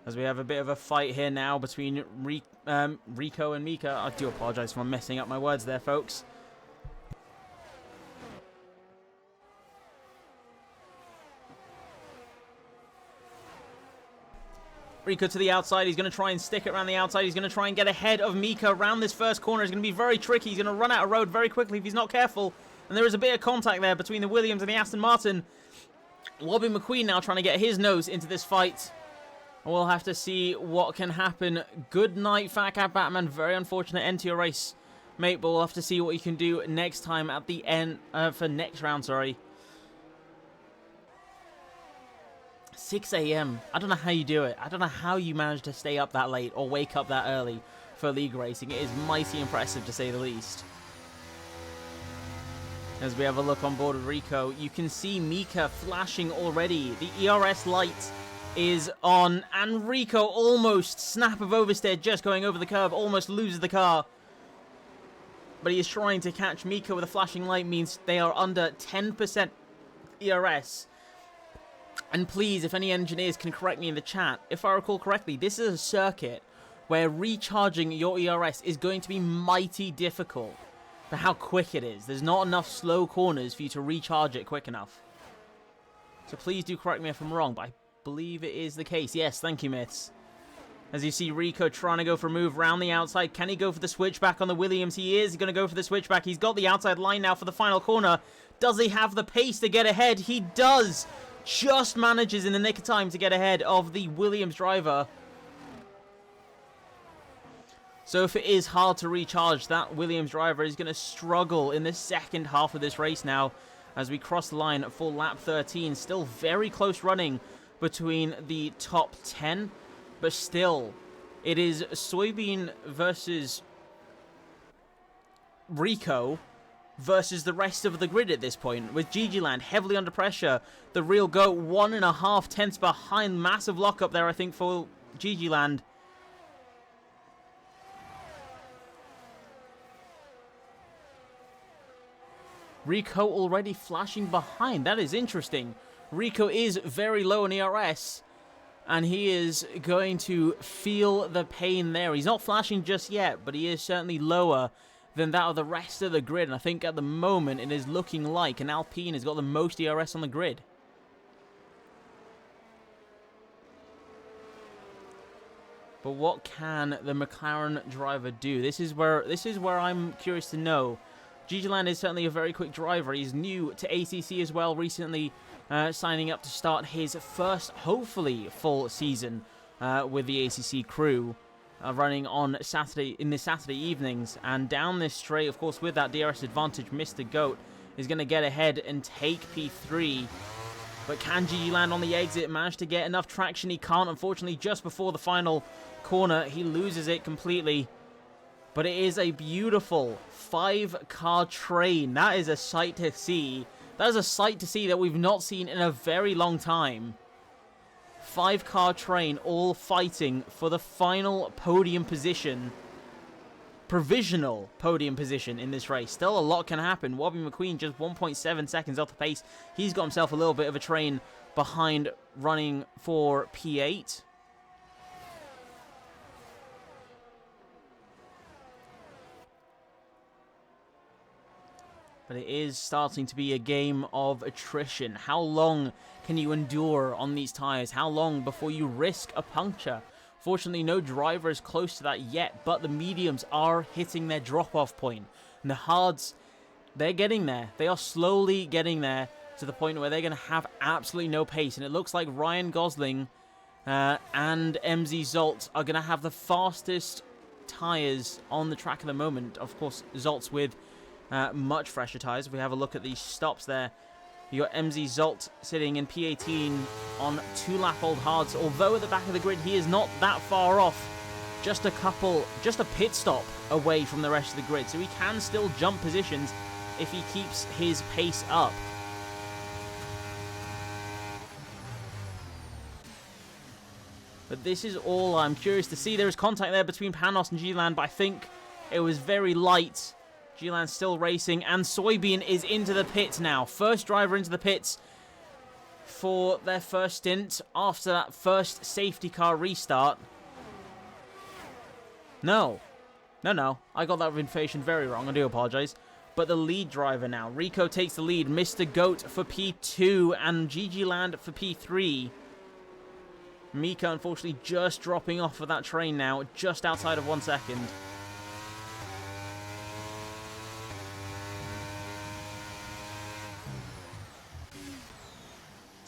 As we have a bit of a fight here now between Rico and Mika. I do apologize for messing up my words there, folks. Rico to the outside. He's going to try and stick it around the outside. He's going to try and get ahead of Mika around this first corner. It's going to be very tricky. He's going to run out of road very quickly if he's not careful. And there is a bit of contact there between the Williams and the Aston Martin. Wobby McQueen now trying to get his nose into this fight. We'll have to see what can happen. Good night, Fat Cat Batman. Very unfortunate end to your race, mate. But we'll have to see what you can do next time at the end, for next round, sorry. 6 a.m. I don't know how you do it. I don't know how you manage to stay up that late or wake up that early for league racing. It is mighty impressive, to say the least. As we have a look on board with Rico, you can see Mika flashing already. The ERS light is on, and Rico almost snap of oversteer, just going over the curb, almost loses the car. But he is trying to catch Mika with a flashing light, means they are under 10% ERS. And please, if any engineers can correct me in the chat, if I recall correctly, this is a circuit where recharging your ERS is going to be mighty difficult for how quick it is. There's not enough slow corners for you to recharge it quick enough. So please do correct me if I'm wrong, but I believe it is the case. Yes, thank you, Myths. As you see Rico trying to go for a move round the outside. Can he go for the switchback on the Williams? He is going to go for the switchback. He's got the outside line now for the final corner. Does he have the pace to get ahead? He does. Just manages in the nick of time to get ahead of the Williams driver. So if it is hard to recharge, that Williams driver is going to struggle in the second half of this race now as we cross the line for lap 13. Still very close running between the top 10, but still, it is Soybean versus Rico versus the rest of the grid at this point, with GG Land heavily under pressure. The real GOAT 1.5 tenths behind. Massive lockup there, I think, for GG Land. Rico already flashing behind. That is interesting. Rico is very low in ERS, and he is going to feel the pain there. He's not flashing just yet, but he is certainly lower than that of the rest of the grid. And I think at the moment it is looking like an Alpine has got the most ERS on the grid. But what can the McLaren driver do? This is where I'm curious to know. GG Land is certainly a very quick driver. He's new to ACC as well, recently signing up to start his first, hopefully, full season with the ACC crew, running on Saturday in the Saturday evenings. And down this straight, of course, with that DRS advantage, Mr. GOAT is going to get ahead and take P3. But can GG Land on the exit manage to get enough traction? He can't, unfortunately. Just before the final corner, he loses it completely. But it is a beautiful 5-car train. That is a sight to see. That is a sight to see that we've not seen in a very long time. 5-car train all fighting for the final podium position. Provisional podium position in this race. Still a lot can happen. Wobby McQueen just 1.7 seconds off the pace. He's got himself a little bit of a train behind, running for P8. But it is starting to be a game of attrition. How long can you endure on these tyres? How long before you risk a puncture? Fortunately, no driver is close to that yet, but the mediums are hitting their drop-off point. And the hards, they're getting there. They are slowly getting there to the point where they're going to have absolutely no pace. And it looks like Ryan Gosling and MZ Zolt are going to have the fastest tyres on the track at the moment. Of course, Zolt's with much fresher tyres. If we have a look at these stops there, you got MZ Zolt sitting in P18 on 2-lap-old hards. Although at the back of the grid, he is not that far off. Just a pit stop away from the rest of the grid. So he can still jump positions if he keeps his pace up. But this is all I'm curious to see. There is contact there between Panos and G-Land, but I think it was very light. G-Land's still racing, and Soybean is into the pits now. First driver into the pits for their first stint after that first safety car restart. No. I got that information very wrong. I do apologize. But the lead driver now. Rico takes the lead. Mr. GOAT for P2 and GG Land for P3. Mika, unfortunately, just dropping off of that train now, just outside of 1 second.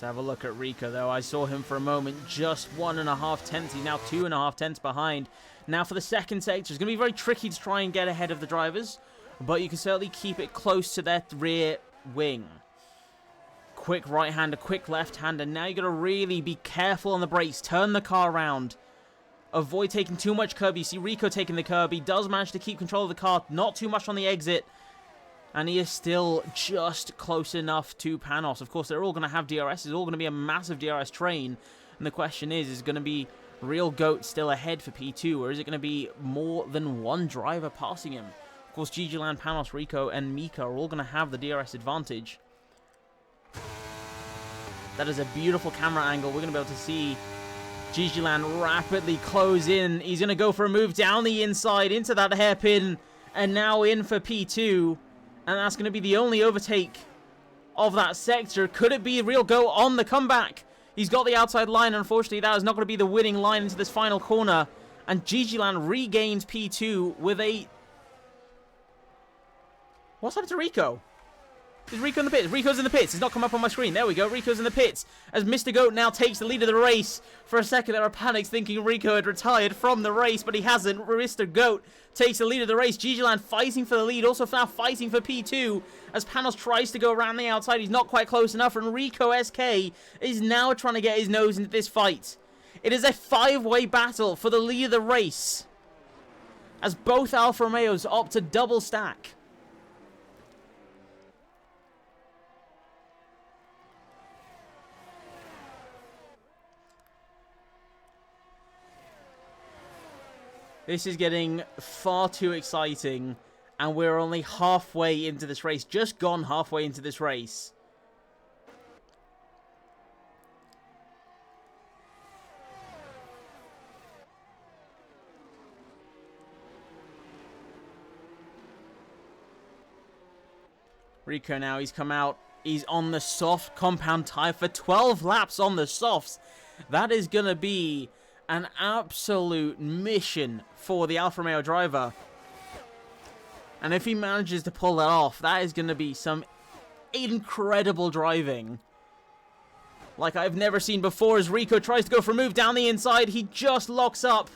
Have a look at Rico, though. I saw him for a moment, just 1.5 tenths. He's now 2.5 tenths behind. Now for the second sector, it's going to be very tricky to try and get ahead of the drivers, but you can certainly keep it close to their rear wing. Quick right-hander, quick left-hander. Now you got to really be careful on the brakes. Turn the car around. Avoid taking too much curb. You see Rico taking the curb. He does manage to keep control of the car. Not too much on the exit. And he is still just close enough to Panos. Of course, they're all going to have DRS. It's all going to be a massive DRS train. And the question is going to be Real GOAT still ahead for P2? Or is it going to be more than one driver passing him? Of course, GG Land, Panos, Rico, and Mika are all going to have the DRS advantage. That is a beautiful camera angle. We're going to be able to see GG Land rapidly close in. He's going to go for a move down the inside into that hairpin. And now in for P2. And that's going to be the only overtake of that sector. Could it be Real GOAT on the comeback? He's got the outside line. Unfortunately, that is not going to be the winning line into this final corner. And GG Land regains P2 with a... What's happened to Rico? Is Rico in the pits? Rico's in the pits. It's not come up on my screen. There we go. Rico's in the pits. As Mr. Goat now takes the lead of the race. For a second, there were panics thinking Rico had retired from the race, but he hasn't. Mr. Goat takes the lead of the race. GGland fighting for the lead. Also now fighting for P2. As Panos tries to go around the outside. He's not quite close enough. And Rico SK is now trying to get his nose into this fight. It is a 5-way battle for the lead of the race. As both Alfa Romeos opt to double stack. This is getting far too exciting, and we're only halfway into this race. Just gone halfway into this race. Rico now, he's come out. He's on the soft compound tire for 12 laps on the softs. That is going to be an absolute mission for the Alfa Romeo driver. And if he manages to pull that off, that is going to be some incredible driving. Like I've never seen before. As Rico tries to go for a move down the inside, he just locks up.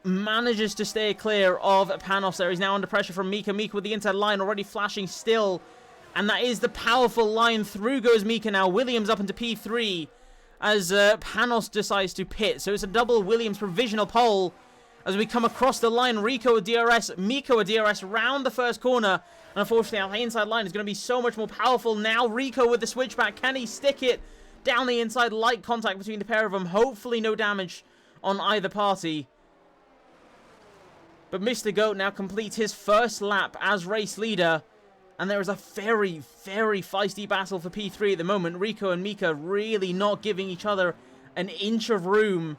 Manages to stay clear of Panos there. He's now under pressure from Mika. Mika with the inside line already flashing still. And that is the powerful line. Through goes Mika now. Williams up into P3. As Panos decides to pit. So it's a double Williams provisional pole. As we come across the line, Rico with DRS, Miko with DRS round the first corner. And unfortunately, our inside line is going to be so much more powerful now. Rico with the switchback. Can he stick it down the inside? Light contact between the pair of them. Hopefully no damage on either party. But Mr. Goat now completes his first lap as race leader. And there is a very, very feisty battle for P3 at the moment. Rico and Mika really not giving each other an inch of room.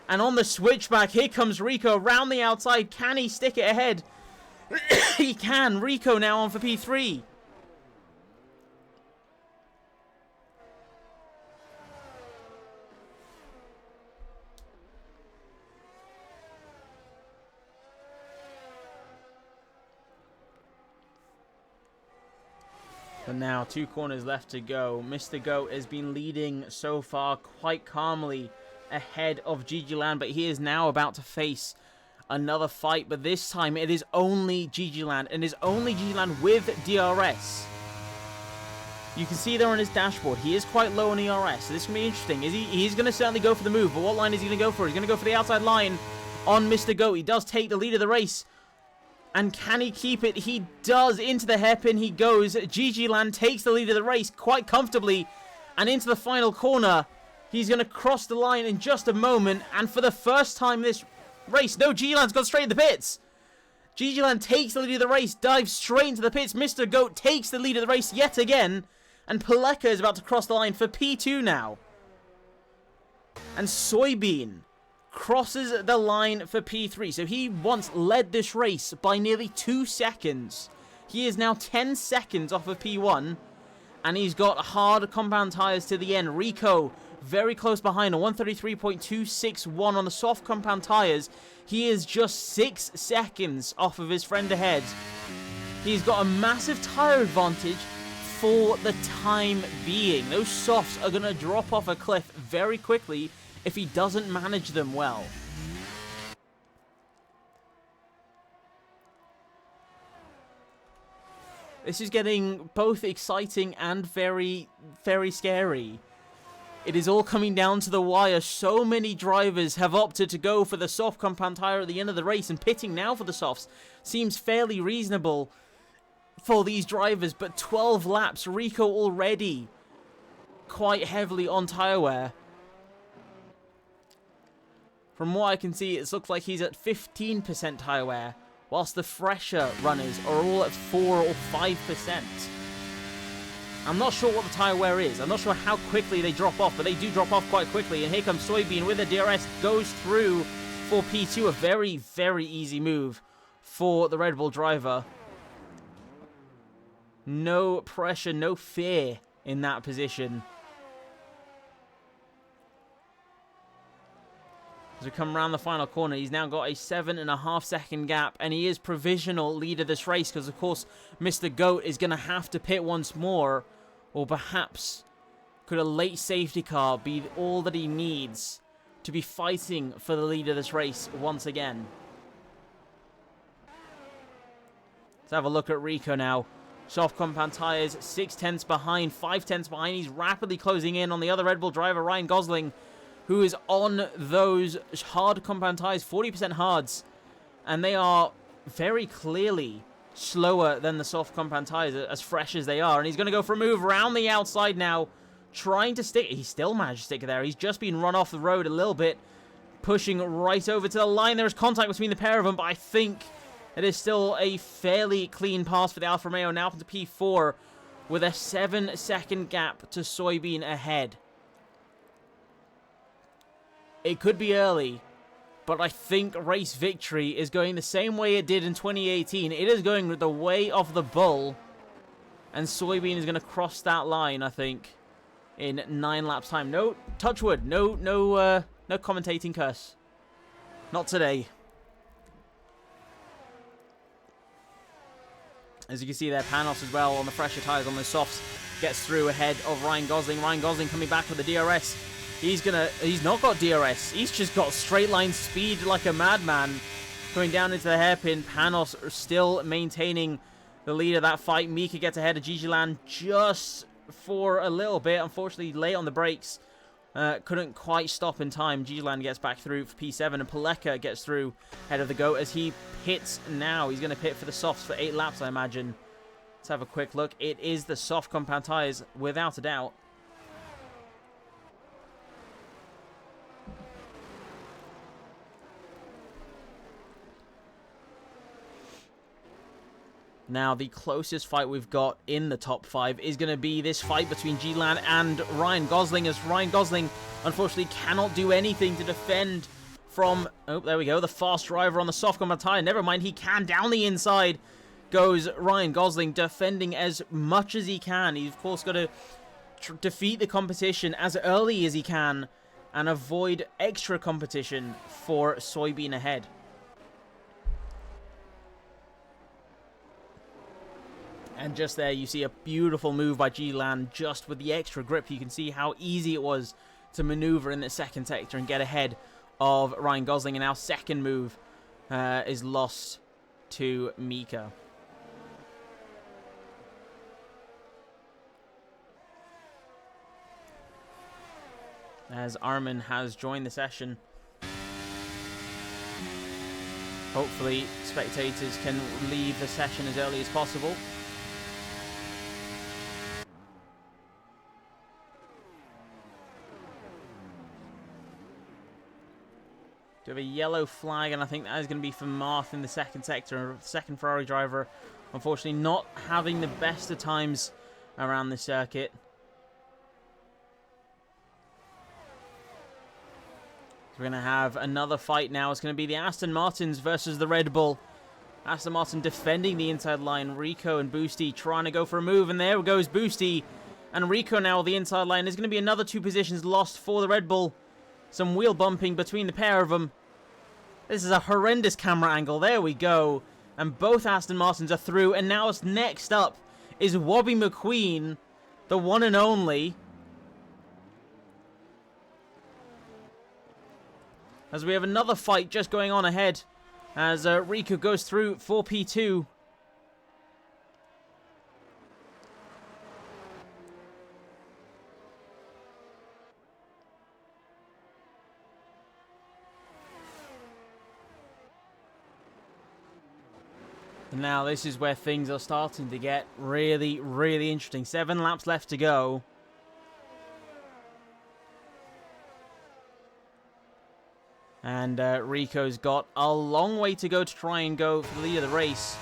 And on the switchback, here comes Rico around the outside. Can he stick it ahead? He can. Rico now on for P3. But now, 2 corners left to go. Mr. Goat has been leading so far quite calmly ahead of GGland, but he is now about to face another fight. But this time, it is only GGland, and it is only GGland with DRS. You can see there on his dashboard, he is quite low on ERS, so this can be interesting. He's going to certainly go for the move, but what line is he going to go for? He's going to go for the outside line on Mr. Goat. He does take the lead of the race. And can he keep it? He does. Into the hairpin he goes. GGland takes the lead of the race quite comfortably. And into the final corner. He's going to cross the line in just a moment. And for the first time this race, no, GGland's gone straight in the pits. GGland takes the lead of the race, dives straight into the pits. Mr. Goat takes the lead of the race yet again. And Paleka is about to cross the line for P2 now. And Soybean crosses the line for P3. So he once led this race by nearly 2 seconds. He is now 10 seconds off of P1. And he's got hard compound tires to the end. Rico very close behind, a 133.261 on the soft compound tires. He is just 6 seconds off of his friend ahead. He's got a massive tire advantage for the time being. Those softs are going to drop off a cliff very quickly if he doesn't manage them well. This is getting both exciting and very, very scary. It is all coming down to the wire. So many drivers have opted to go for the soft compound tire at the end of the race, and pitting now for the softs seems fairly reasonable for these drivers, but 12 laps, Rico already quite heavily on tire wear. From what I can see, it looks like he's at 15% tire wear, whilst the fresher runners are all at 4 or 5%. I'm not sure what the tire wear is. I'm not sure how quickly they drop off, but they do drop off quite quickly. And here comes Soybean with a DRS, goes through for P2. A very, very easy move for the Red Bull driver. No pressure, no fear in that position. As we come around the final corner, he's now got a 7.5 second gap, and he is provisional leader of this race because, of course, Mr. GOAT is going to have to pit once more, or perhaps could a late safety car be all that he needs to be fighting for the lead of this race once again? Let's have a look at Rico now. Soft compound tyres, 6/10 behind, 5/10 behind. He's rapidly closing in on the other Red Bull driver, Ryan Gosling, who is on those hard compound tyres, 40% hards. And they are very clearly slower than the soft compound tyres, as fresh as they are. And he's going to go for a move around the outside now, trying to stick. He still managed to stick there. He's just been run off the road a little bit, pushing right over to the line. There is contact between the pair of them, but I think it is still a fairly clean pass for the Alfa Romeo, now up to P4 with a 7-second gap to Soybean ahead. It could be early, but I think race victory is going the same way it did in 2018. It is going the way of the bull, and Soybean is going to cross that line, I think, in 9 laps time. No, touchwood, no commentating curse. Not today. As you can see there, Panos as well on the fresher tyres on the softs gets through ahead of Ryan Gosling. Ryan Gosling coming back with the DRS. He's not got DRS. He's just got straight line speed like a madman. Going down into the hairpin. Panos still maintaining the lead of that fight. Mika gets ahead of Gigilan just for a little bit. Unfortunately, late on the brakes. Couldn't quite stop in time. Gigilan gets back through for P7, and Paleka gets through ahead of the GOAT as he pits now. He's going to pit for the softs for 8 laps, I imagine. Let's have a quick look. It is the soft compound tyres, without a doubt. Now, the closest fight we've got in the top 5 is going to be this fight between Gilan and Ryan Gosling, as Ryan Gosling, unfortunately, cannot do anything to defend from... Oh, there we go. The fast driver on the soft compound tyre. Never mind, he can. Down the inside goes Ryan Gosling, defending as much as he can. He's, of course, got to defeat the competition as early as he can and avoid extra competition for Soybean ahead. And just there, you see a beautiful move by Gilan, just with the extra grip. You can see how easy it was to maneuver in the second sector and get ahead of Ryan Gosling. And our second move is lost to Mika. As Armin has joined the session. Hopefully, spectators can leave the session as early as possible. We have a yellow flag, and I think that is going to be for Marth in the second sector. Second Ferrari driver, unfortunately, not having the best of times around the circuit. So we're going to have another fight now. It's going to be the Aston Martins versus the Red Bull. Aston Martin defending the inside line. Rico and Boosty trying to go for a move, and there goes Boosty. And Rico now on the inside line. There's going to be another 2 positions lost for the Red Bull. Some wheel bumping between the pair of them. This is a horrendous camera angle. There we go. And both Aston Martins are through. And now next up is Wobby McQueen, the one and only. As we have another fight just going on ahead. As Rico goes through for P2. Now, this is where things are starting to get really, really interesting. 7 laps left to go. And Rico's got a long way to go to try and go for the lead of the race.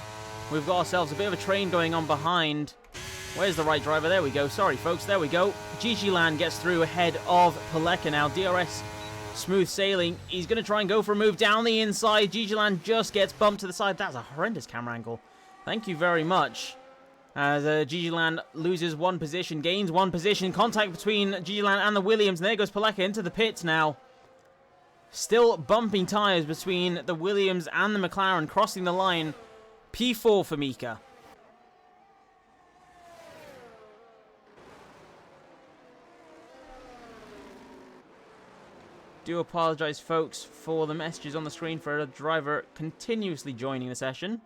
We've got ourselves a bit of a train going on behind. Where's the right driver? There we go. Sorry, folks. There we go. Gigilan gets through ahead of Paleka now. DRS, smooth sailing. He's going to try and go for a move down the inside. Gigilan just gets bumped to the side. That's a horrendous camera angle. Thank you very much. As Gigilan loses 1 position, gains 1 position. Contact between Gigilan and the Williams. And there goes Paleka into the pits now. Still bumping tyres between the Williams and the McLaren, crossing the line. P4 for Mika. Do apologise, folks, for the messages on the screen for a driver continuously joining the session.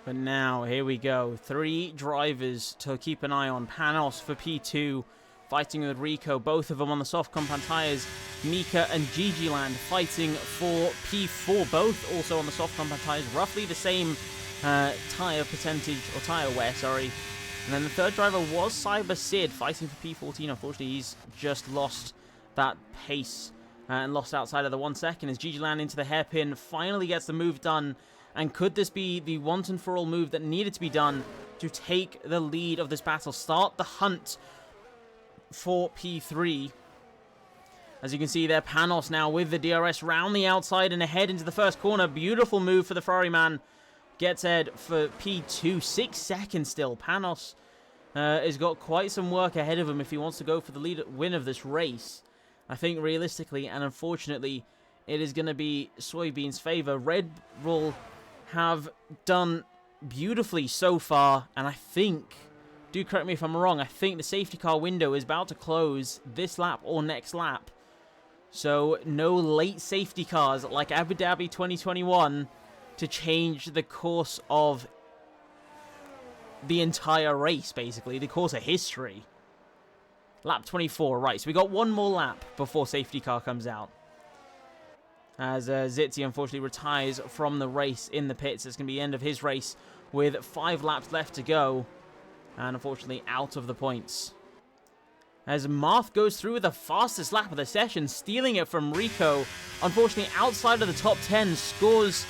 But now, here we go. 3 drivers to keep an eye on. Panos for P2, fighting with Rico. Both of them on the soft compound tyres. Mika and Gigi Land fighting for P4. Both also on the soft compound tyres. Roughly the same tyre percentage, or tyre wear, sorry. And then the third driver was Cyber Sid, fighting for P14. Unfortunately, he's just lost that pace and lost outside of the 1 second as Gigi Land into the hairpin. Finally gets the move done. And could this be the once and for all move that needed to be done to take the lead of this battle? Start the hunt for P3. As you can see there, Panos now with the DRS round the outside and ahead into the first corner. Beautiful move for the Ferrari man. Gets ahead for P2. 6 seconds still. Panos has got quite some work ahead of him if he wants to go for the lead win of this race. I think realistically and unfortunately, it is going to be Soybean's favor. Red Bull have done beautifully so far, and I think, do correct me if I'm wrong, I think the safety car window is about to close this lap or next lap. So no late safety cars like Abu Dhabi 2021 to change the course of the entire race, basically, the course of history. Lap 24, right, so we got one more lap before safety car comes out. As Zitzi unfortunately retires from the race in the pits. It's going to be the end of his race with 5 laps left to go. And unfortunately out of the points. As Marth goes through with the fastest lap of the session, stealing it from Rico. Unfortunately outside of the top 10, scores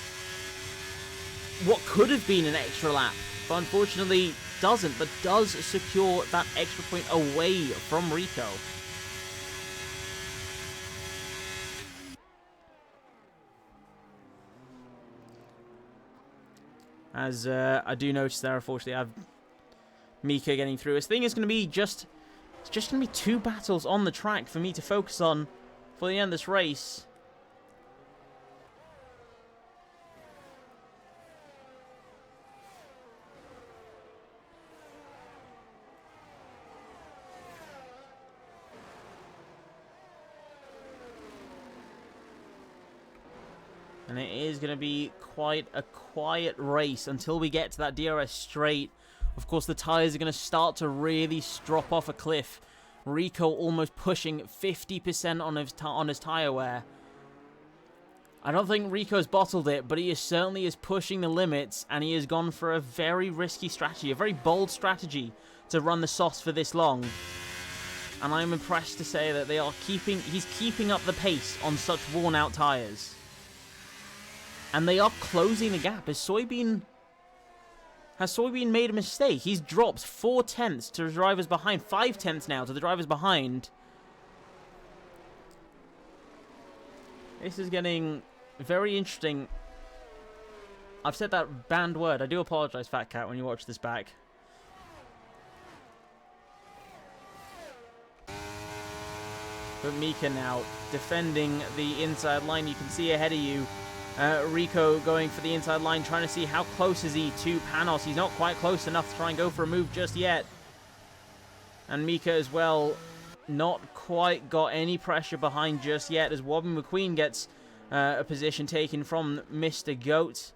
what could have been an extra lap. But unfortunately doesn't, but does secure that extra point away from Rico. As I do notice there, unfortunately, I have Mika getting through. This thing is going to be it's just going to be 2 battles on the track for me to focus on for the end of this race. And it is going to be quite a quiet race until we get to that DRS straight. Of course, the tyres are going to start to really drop off a cliff. Rico almost pushing 50% on his tyre wear. I don't think Rico's bottled it, but he certainly is pushing the limits, and he has gone for a very risky strategy, a very bold strategy to run the softs for this long. And I'm impressed to say that he's keeping up the pace on such worn-out tyres. And they are closing the gap. Has Soybean made a mistake? He's dropped 4 tenths to the drivers behind. 5 tenths now to the drivers behind. This is getting very interesting. I've said that banned word. I do apologize, Fat Cat, when you watch this back. But Mika now defending the inside line. You can see ahead of you. Rico going for the inside line, trying to see how close is he to Panos. He's not quite close enough to try and go for a move just yet. And Mika as well, not quite got any pressure behind just yet as Wobbin McQueen gets a position taken from Mr. Goat.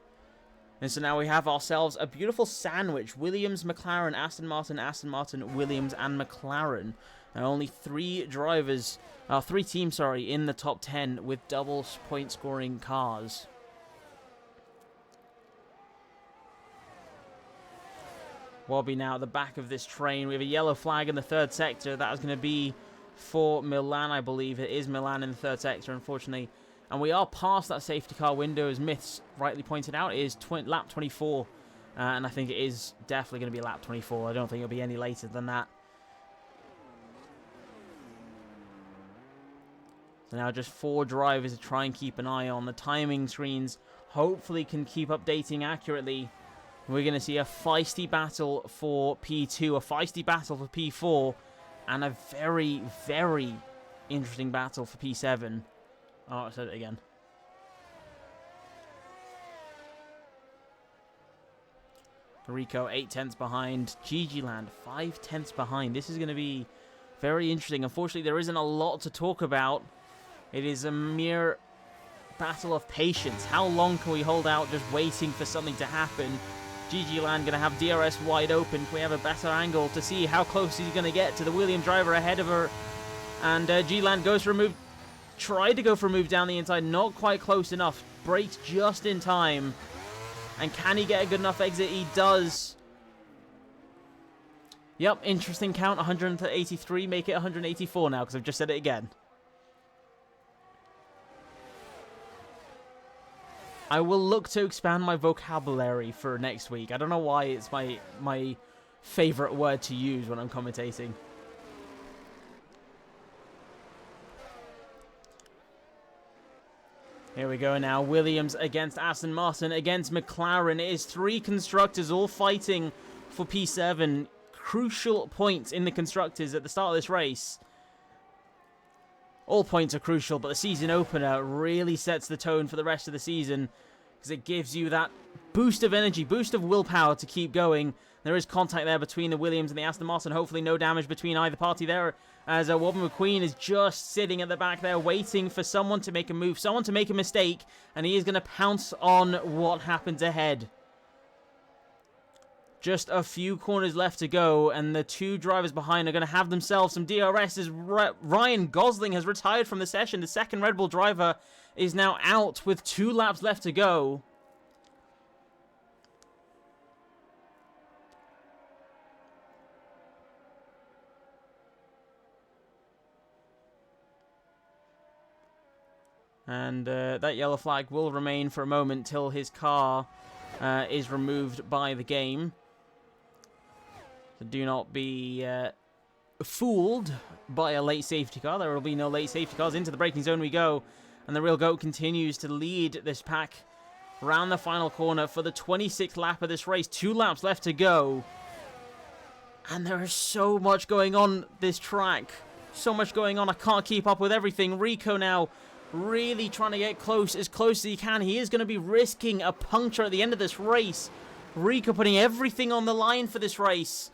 And so now we have ourselves a beautiful sandwich. Williams, McLaren, Aston Martin, Williams, and McLaren. And only 3 teams, in the top 10 with double point scoring cars. Wobby now at the back of this train. We have a yellow flag in the third sector. That is going to be for Milan, I believe. It is Milan in the third sector, unfortunately. And we are past that safety car window, as Myths rightly pointed out. It is lap 24. And I think it is definitely going to be lap 24. I don't think it'll be any later than that. So now just 4 drivers to try and keep an eye on. The timing screens hopefully can keep updating accurately. We're going to see a feisty battle for P2, a feisty battle for P4, and a very, very interesting battle for P7. Oh, I said it again. Rico 8 tenths behind. GG Land 5 tenths behind. This is going to be very interesting. Unfortunately, there isn't a lot to talk about. It is a mere battle of patience. How long can we hold out just waiting for something to happen? GG Land going to have DRS wide open. Can we have a better angle to see how close he's going to get to the Williams driver ahead of her? And G Land goes for a move. Tried to go for a move down the inside. Not quite close enough. Brakes just in time. And can he get a good enough exit? He does. Yep, interesting count. 183. Make it 184 now because I've just said it again. I will look to expand my vocabulary for next week. I don't know why it's my favorite word to use when I'm commentating. Here we go now. Williams against Aston Martin against McLaren. It is 3 constructors all fighting for P7. Crucial points in the constructors at the start of this race. All points are crucial, but the season opener really sets the tone for the rest of the season because it gives you that boost of energy, boost of willpower to keep going. There is contact there between the Williams and the Aston Martin. Hopefully no damage between either party there, as Wobben McQueen is just sitting at the back there waiting for someone to make a move, someone to make a mistake, and he is going to pounce on what happens ahead. Just a few corners left to go, and the 2 drivers behind are going to have themselves some DRS as Ryan Gosling has retired from the session. The second Red Bull driver is now out with 2 laps left to go. And that yellow flag will remain for a moment till his car is removed by the game. So do not be fooled by a late safety car. There will be no late safety cars. Into the braking zone we go. And the Real GOAT continues to lead this pack round the final corner for the 26th lap of this race. 2 laps left to go. And there is so much going on this track. So much going on. I can't keep up with everything. Rico now really trying to get close as he can. He is going to be risking a puncture at the end of this race. Rico putting everything on the line for this race.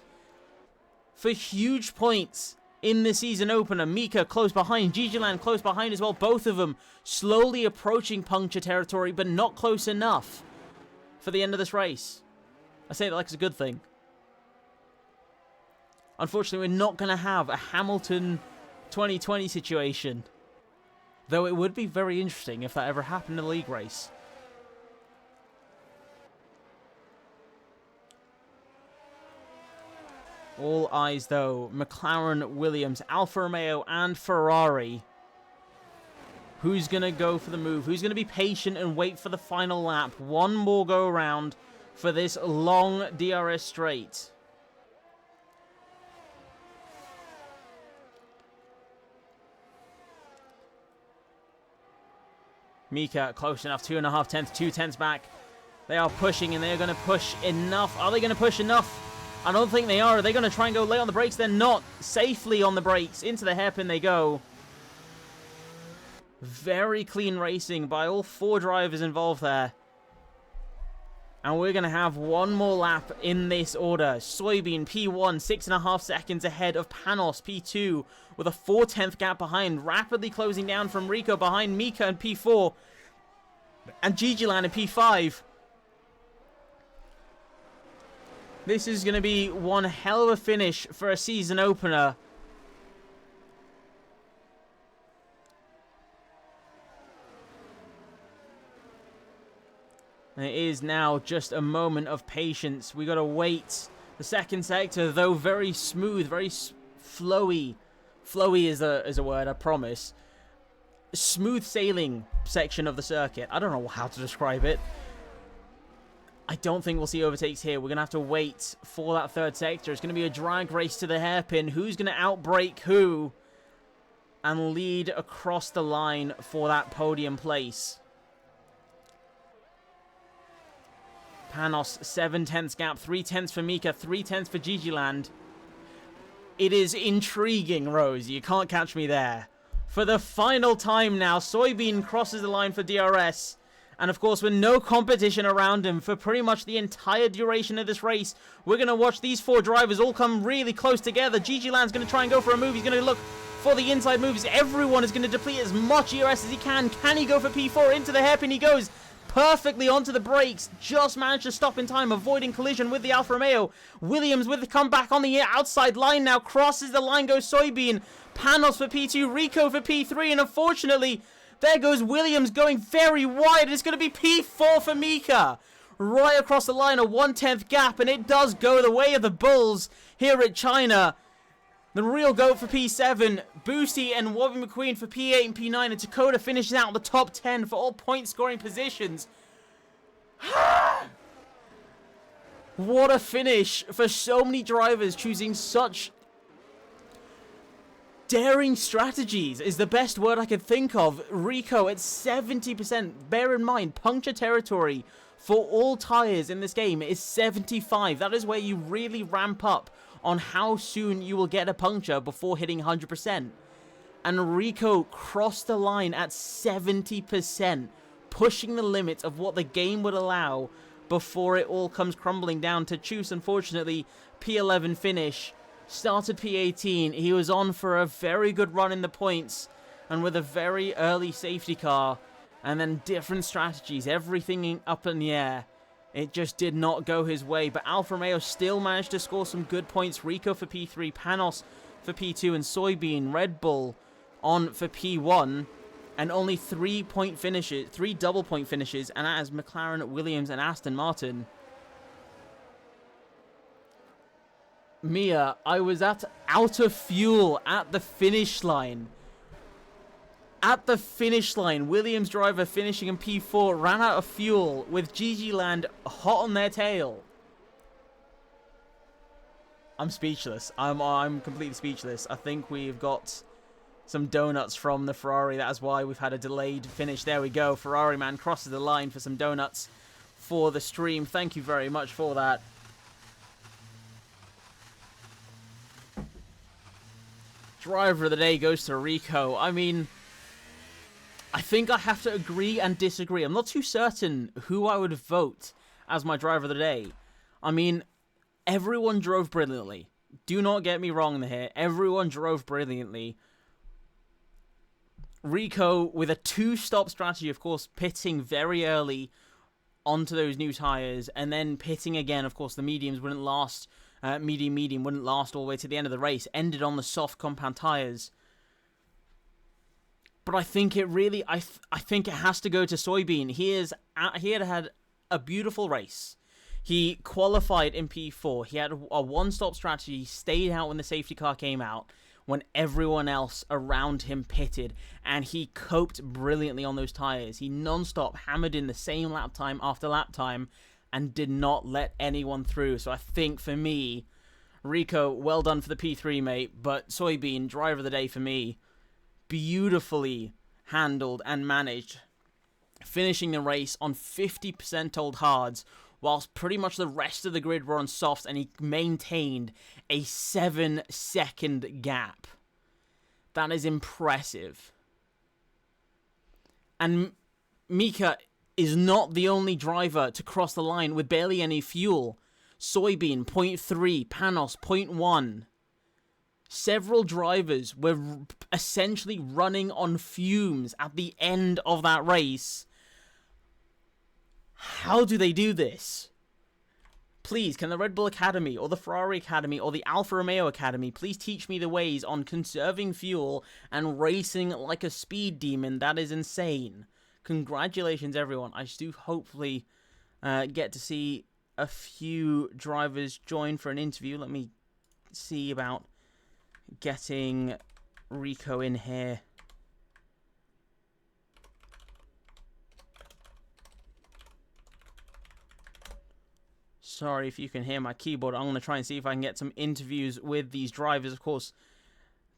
For huge points in the season opener. Mika close behind. GG Land close behind as well. Both of them slowly approaching puncture territory, but not close enough for the end of this race. I say that like it's a good thing. Unfortunately, we're not going to have a Hamilton 2020 situation. Though it would be very interesting if that ever happened in the league race. All eyes, though. McLaren, Williams, Alfa Romeo, and Ferrari. Who's going to go for the move? Who's going to be patient and wait for the final lap? One more go around for this long DRS straight. Mika close enough. 2.5 tenths, 2 tenths back. They are pushing and they are going to push enough. Are they going to push enough? I don't think they are. Are they going to try and go late on the brakes? They're not. Safely on the brakes. Into the hairpin they go. Very clean racing by all 4 drivers involved there. And we're going to have one more lap in this order. Soybean P1, 6.5 seconds ahead of Panos P2 with a 4/10 gap behind. Rapidly closing down from Rico behind Mika in P4 and GG Land in P5. This is going to be one hell of a finish for a season opener. And it is now just a moment of patience. We got to wait. The second sector, though very smooth, very flowy. Flowy is a word, I promise. Smooth sailing section of the circuit. I don't know how to describe it. I don't think we'll see overtakes here. We're going to have to wait for that third sector. It's going to be a drag race to the hairpin. Who's going to outbrake who and lead across the line for that podium place? Panos, 7/10 gap, 3/10 for Mika, 3/10 for Gigiland. It is intriguing, Rose. You can't catch me there. For the final time now, Soybean crosses the line for DRS. And of course, with no competition around him for pretty much the entire duration of this race, we're going to watch these four drivers all come really close together. Gigiland's going to try and go for a move. He's going to look for the inside moves. Everyone is going to deplete as much ERS as he can. Can he go for P4? Into the hairpin he goes. Perfectly onto the brakes. Just managed to stop in time, avoiding collision with the Alfa Romeo. Williams with the comeback on the outside line now. Crosses the line, goes Soybean. Panos for P2, Rico for P3, and unfortunately, there goes Williams going very wide. It's going to be P4 for Mika. Right across the line, a 1/10 gap, and it does go the way of the Bulls here at China. The real GOAT for P7, Boosty and Wobby McQueen for P8 and P9, and Dakota finishes out the top 10 for all point-scoring positions. What a finish for so many drivers choosing such daring strategies is the best word I could think of. Rico at 70%. Bear in mind, puncture territory for all tyres in this game is 75. That is where you really ramp up on how soon you will get a puncture before hitting 100%. And Rico crossed the line at 70%, pushing the limit of what the game would allow before it all comes crumbling down to Chus. Unfortunately, P11 finish. Started P18. He was on for a very good run in the points, and with a very early safety car, and then different strategies, everything up in the air. It just did not go his way, but Alfa Romeo still managed to score some good points. Rico for P3, Panos for P2, and Soybean, Red Bull on for P1, and only 3-point finishes, 3 double-point finishes, and that is McLaren, Williams, and Aston Martin. Mia, I was out of fuel at the finish line. At the finish line, Williams driver finishing in P4 ran out of fuel with Gigiland hot on their tail. I'm speechless. I'm completely speechless. I think we've got some donuts from the Ferrari. That's why we've had a delayed finish. There we go. Ferrari man crosses the line for some donuts for the stream. Thank you very much for that. Driver of the day goes to Rico. I mean, I think I have to agree and disagree. I'm not too certain who I would vote as my driver of the day. I mean, everyone drove brilliantly. Do not get me wrong here. Everyone drove brilliantly. Rico with a 2-stop strategy, of course, pitting very early onto those new tyres, and then pitting again. Of course, the mediums wouldn't last. Medium wouldn't last all the way to the end of the race. Ended on the soft compound tyres. But I think it really, I think it has to go to Soybean. He had had a beautiful race. He qualified in P4. He had a one-stop strategy. He stayed out when the safety car came out, when everyone else around him pitted, and he coped brilliantly on those tyres. He non-stop hammered in the same lap time after lap time, and did not let anyone through. So I think for me, Rico, well done for the P3, mate. But Soybean, driver of the day for me. Beautifully handled and managed. Finishing the race on 50% old hards, whilst pretty much the rest of the grid were on softs, and he maintained a 7-second gap. That is impressive. And Mika is not the only driver to cross the line with barely any fuel. Soybean, 0.3, Panos, 0.1. Several drivers were essentially running on fumes at the end of that race. How do they do this? Please, can the Red Bull Academy, or the Ferrari Academy, or the Alfa Romeo Academy please teach me the ways on conserving fuel and racing like a speed demon? That is insane. Congratulations, everyone. I do hopefully get to see a few drivers join for an interview. Let me see about getting Rico in here. Sorry if you can hear my keyboard. I'm going to try and see if I can get some interviews with these drivers. Of course,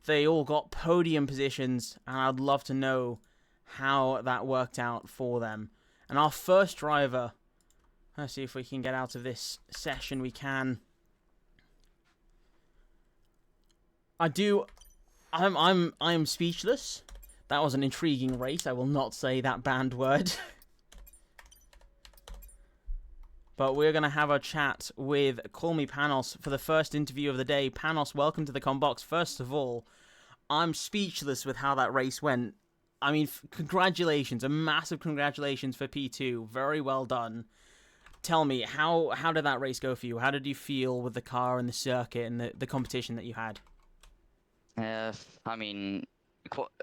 they all got podium positions, and I'd love to know how that worked out for them. And our first driver, let's see if we can get out of this session. We can. I'm speechless. That was an intriguing race. I will not say that banned word. But we're going to have a chat with Call Me Panos for the first interview of the day. Panos, welcome to the Combox. First of all, I'm speechless with how that race went. I mean, congratulations. A massive congratulations for P2. Very well done. Tell me, how did that race go for you? How did you feel with the car and the circuit and the competition that you had? I mean,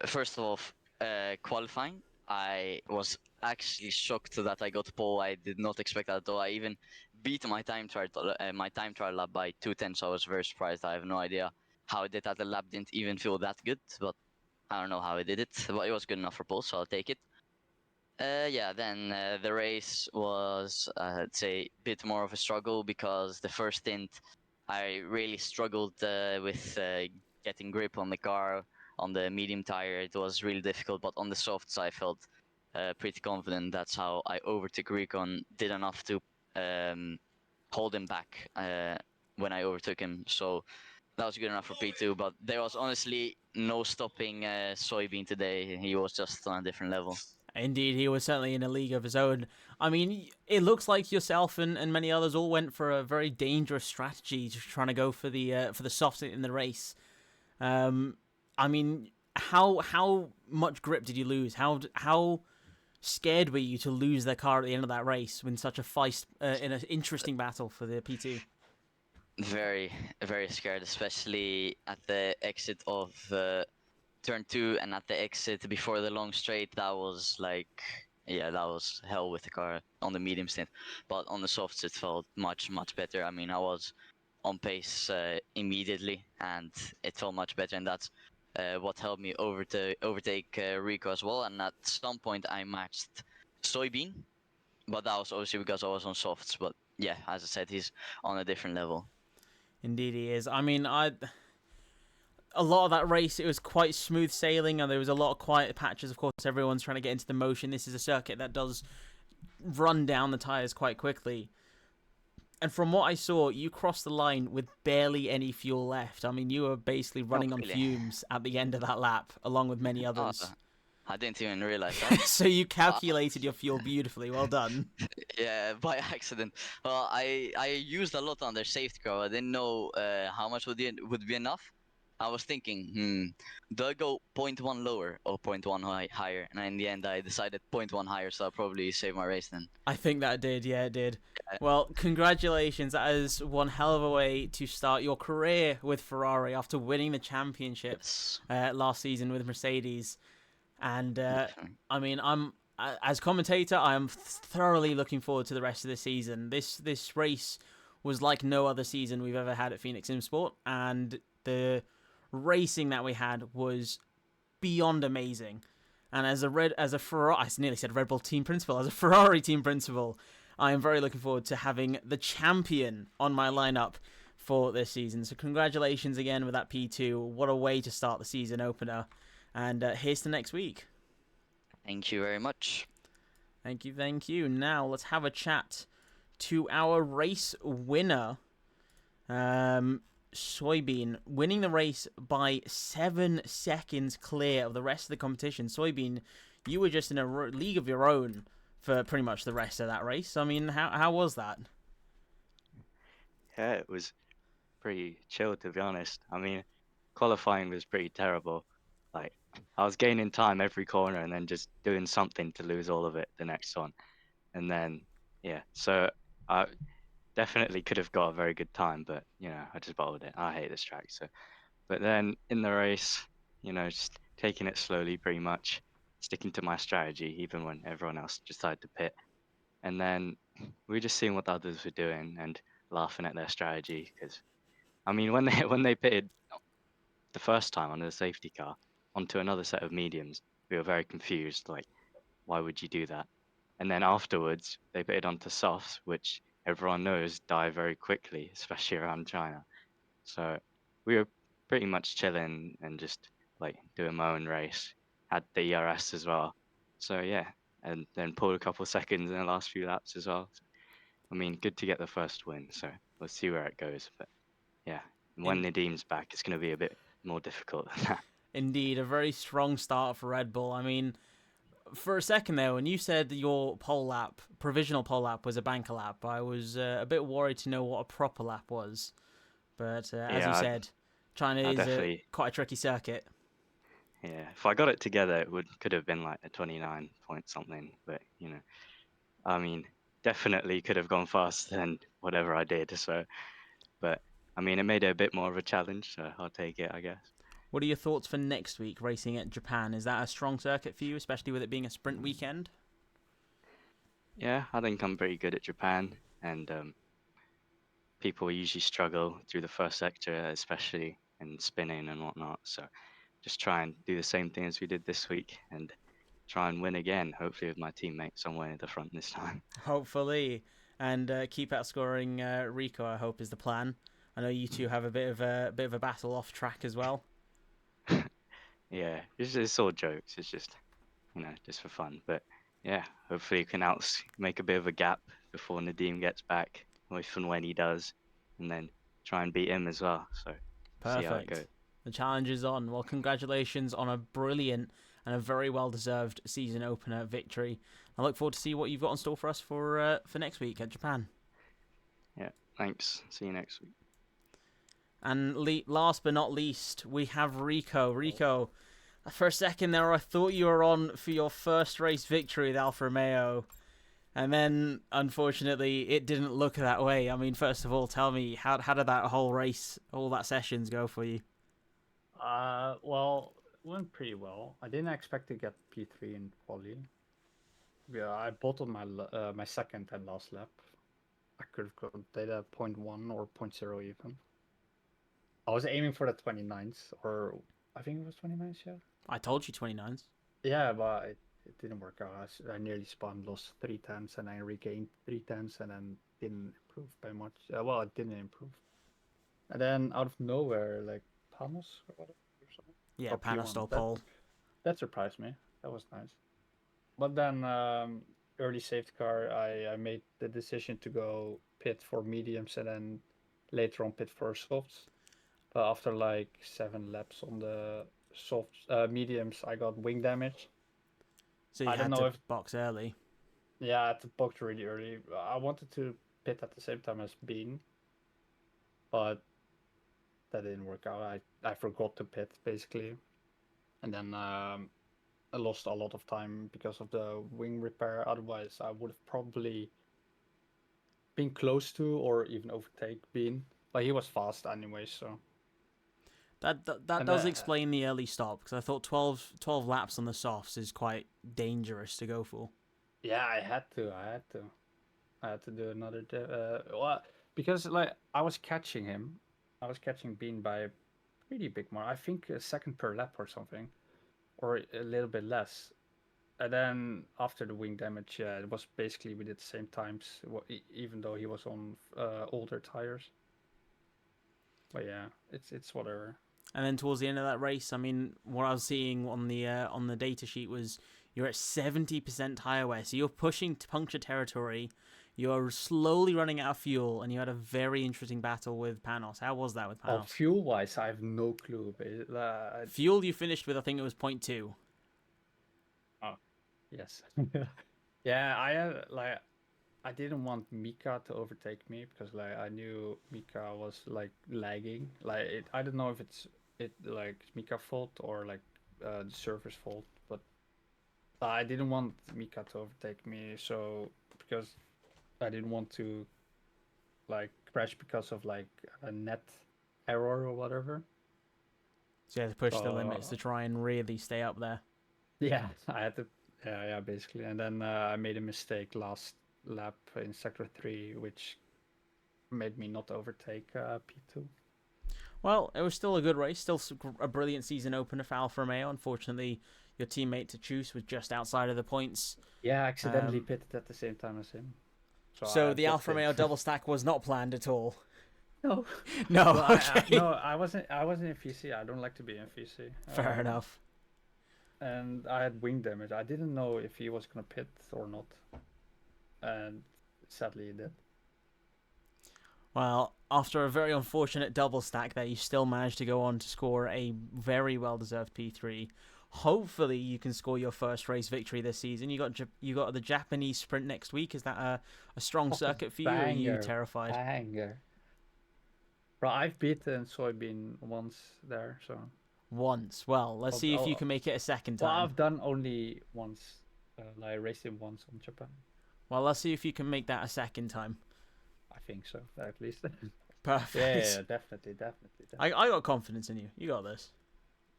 first of all, qualifying, I was actually shocked that I got pole. I did not expect that at all. I even beat my time trial lap by 2:10, so I was very surprised. I have no idea how I did that. The lap didn't even feel that good, but I don't know how I did it. But it was good enough for pole, so I'll take it. Yeah, then the race was, I'd say, a bit more of a struggle because the first stint, I really struggled with getting grip on the car. On the medium tire, it was really difficult, but on the softs, I felt pretty confident. That's how I overtook Rico and did enough to hold him back when I overtook him. So that was good enough for P2, but there was honestly no stopping Soybean today. He was just on a different level. Indeed, he was certainly in a league of his own. I mean, it looks like yourself and many others all went for a very dangerous strategy, just trying to go for the soft in the race. I mean, how much grip did you lose? How scared were you to lose their car at the end of that race in such a feist in an interesting battle for the P2? Very, very scared, especially at the exit of turn 2 and at the exit before the long straight. That was like, yeah, that was hell with the car on the medium stint. But on the softs, it felt much, much better. I mean, I was on pace immediately, and it felt much better, and that's what helped me overtake Rico as well. And at some point, I matched Soybean, but that was obviously because I was on softs. But yeah, as I said, he's on a different level. Indeed, he is. I mean, a lot of that race, it was quite smooth sailing, and there was a lot of quiet patches. Of course, everyone's trying to get into the motion. This is a circuit that does run down the tires quite quickly. And from what I saw, you crossed the line with barely any fuel left. I mean, you were basically running on Really? fumes at the end of that lap, along with many Oh, others. I didn't even realize that. So you calculated your fuel beautifully. Well done. Yeah, by accident. Well, I used a lot on their safety car. I didn't know how much would be enough. I was thinking, do I go 0.1 lower or 0.1 higher? And in the end, I decided 0.1 higher, so I'll probably save my race then. I think that did. Yeah, it did. Uh, Well, congratulations. That is one hell of a way to start your career with Ferrari after winning the championship yes, last season with Mercedes. And definitely. I mean, as commentator, I am thoroughly looking forward to the rest of the season. This race was like no other season we've ever had at Phoenix Sport, and the racing that we had was beyond amazing. And as a Ferrari, I nearly said Red Bull team principal, as a Ferrari team principal, I am very looking forward to having the champion on my lineup for this season. So congratulations again with that P2. What a way to start the season opener. And here's to next week. Thank you very much. Thank you, thank you. Now let's have a chat to our race winner. Soybean winning the race by 7 seconds clear of the rest of the competition. Soybean, you were just in a league of your own for pretty much the rest of that race. I mean, how was that? Yeah, it was pretty chill, to be honest. I mean, qualifying was pretty terrible. Like, I was gaining time every corner and then just doing something to lose all of it the next one. And then, yeah, so I definitely could have got a very good time, but, I just bottled it. I hate this track. But then in the race, just taking it slowly pretty much, sticking to my strategy, even when everyone else decided to pit. And then, we were just seeing what the others were doing and laughing at their strategy. Because I mean, when they when they pitted the first time on the safety car onto another set of mediums, we were very confused. Like, why would you do that? And then afterwards, they pitted onto softs, which everyone knows die very quickly, especially around China. So we were pretty much chilling and just like doing my own race. Had the ERS as well. So yeah, and then pulled a couple seconds in the last few laps as well. So, I mean, good to get the first win. So we'll see where it goes. But yeah, when In- Nadim's back, it's going to be a bit more difficult than that. Indeed, a very strong start for Red Bull. I mean, for a second there, when you said that your provisional pole lap, was a banker lap, I was a bit worried to know what a proper lap was. But as you Yeah, said, China I is definitely. quite a tricky circuit. Yeah, if I got it together, it could have been like a 29 point something. But I mean, definitely could have gone faster than whatever I did. So, but I mean, it made it a bit more of a challenge. So I'll take it, I guess. What are your thoughts for next week, racing at Japan? Is that a strong circuit for you, especially with it being a sprint weekend? Yeah, I think I'm pretty good at Japan, and people usually struggle through the first sector, especially in spinning and whatnot. So just try and do the same thing as we did this week and try and win again, hopefully with my teammate somewhere in the front this time. Hopefully, and keep outscoring Rico. I hope is the plan. I know you two have a bit of a battle off track as well. Yeah, it's all jokes. It's just just for fun. But yeah, hopefully we can make a bit of a gap before Nadim gets back, if and when he does, and then try and beat him as well. So see how it goes. Perfect. The challenge is on. Well, congratulations on a brilliant and a very well-deserved season opener victory. I look forward to see what you've got in store for us for next week at Japan. Yeah, thanks. See you next week. And last but not least, we have Rico. Rico, for a second there, I thought you were on for your first race victory with Alfa Romeo. And then, unfortunately, it didn't look that way. I mean, first of all, tell me, how did that whole race, all that sessions go for you? Well, it went pretty well. I didn't expect to get P3 in quali. Yeah, I bottled my second and last lap. I could have got data 0.1 or 0.0 even. I was aiming for the 29s, or I think it was 29s, yeah. I told you 29s. Yeah, but it didn't work out. I nearly spun, lost 3 tenths, and I regained 3 tenths, and then didn't improve by much. Well, it didn't improve. And then out of nowhere, like Panos or whatever, or something. Yeah, Or Panos P1. stole pole. That surprised me. That was nice. But then early safety car, I made the decision to go pit for mediums and then later on pit for softs. But after like 7 laps on the mediums, I got wing damage. So you I don't had know to if box early. I had to box really early. I wanted to pit at the same time as Bean, but that didn't work out. I forgot to pit basically, and then I lost a lot of time because of the wing repair. Otherwise, I would have probably been close to or even overtake Bean. But he was fast anyway, so. That And does explain the early stop, because I thought 12 laps on the softs is quite dangerous to go for. Yeah, I had to do another. Well, because like I was catching him, I was catching Bean by a pretty big mark. I think a second per lap or something, or a little bit less. And then after the wing damage, yeah, it was basically we did the same times, even though he was on older tires. But yeah, it's whatever. And then towards the end of that race, I mean, what I was seeing on the data sheet was you're at 70% tire wear, so you're pushing to puncture territory. You're slowly running out of fuel, and you had a very interesting battle with Panos. How was that with Oh, Panos? fuel wise, I have no clue. Fuel you finished with, I think it was 0.2. Oh, yes. Yeah, I didn't want Mika to overtake me because like I knew Mika was like lagging. Like I don't know if it's like Mika fault or like the server's fault, but I didn't want Mika to overtake me. So because I didn't want to like crash because of like a net error or whatever. So you had to push the limits to try and really stay up there. Yeah, I had to. Yeah, basically. And then I made a mistake last lap in sector 3, which made me not overtake P2. Well, it was still a good race, still a brilliant season opener for Alfa Romeo. Unfortunately, your teammate Tachus was just outside of the points. Yeah, I accidentally pitted at the same time as him. So I the Alfa booked Romeo it. double stack was not planned at all. No. No, Well, okay. I wasn't in VC. I don't like to be in VC. Fair enough. And I had wing damage. I didn't know if he was gonna pit or not, and sadly he did. Well, after a very unfortunate double stack there, you still managed to go on to score a very well-deserved P3. Hopefully, you can score your first race victory this season. You got the Japanese sprint next week. Is that a strong circuit for you, or are you terrified? Banger. Bro, I've beaten Soybean once there, so. Once. Well, let's see if you can make it a second time. Well, I've done only once. I raced him once on Japan. Well, let's see if you can make that a second time. I think so, at least. Perfect. Yeah, definitely. I got confidence in you. You got this.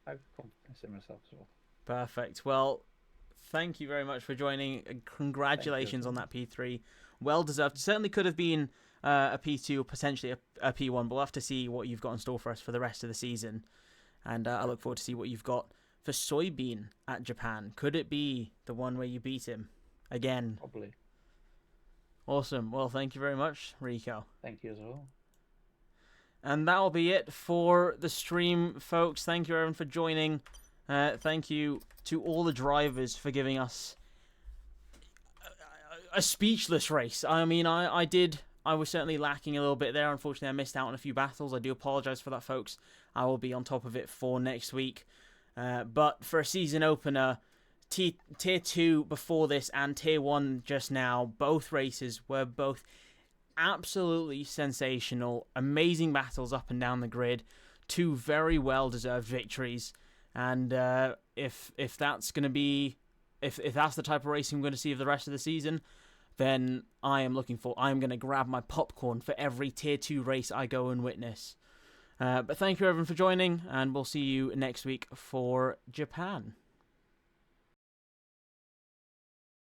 I have confidence in myself as well. Perfect. Well, thank you very much for joining. Congratulations on that P3. Well deserved. Certainly could have been a P2 or potentially a P1, but we'll have to see what you've got in store for us for the rest of the season. And I look forward to see what you've got for Soybean at Japan. Could it be the one where you beat him again? Probably. Awesome. Well, thank you very much, Rico. Thank you as well. And that'll be it for the stream, folks. Thank you, everyone, for joining. Thank you to all the drivers for giving us a speechless race. I mean, I was certainly lacking a little bit there. Unfortunately, I missed out on a few battles. I do apologize for that, folks. I will be on top of it for next week. But for a season opener, Tier 2 before this and Tier 1 just now, both races were both absolutely sensational. Amazing battles up and down the grid. Two very well-deserved victories. And if that's going to be... If that's the type of racing we're going to see for the rest of the season, then I'm going to grab my popcorn for every Tier 2 race I go and witness. But thank you, everyone, for joining, and we'll see you next week for Japan.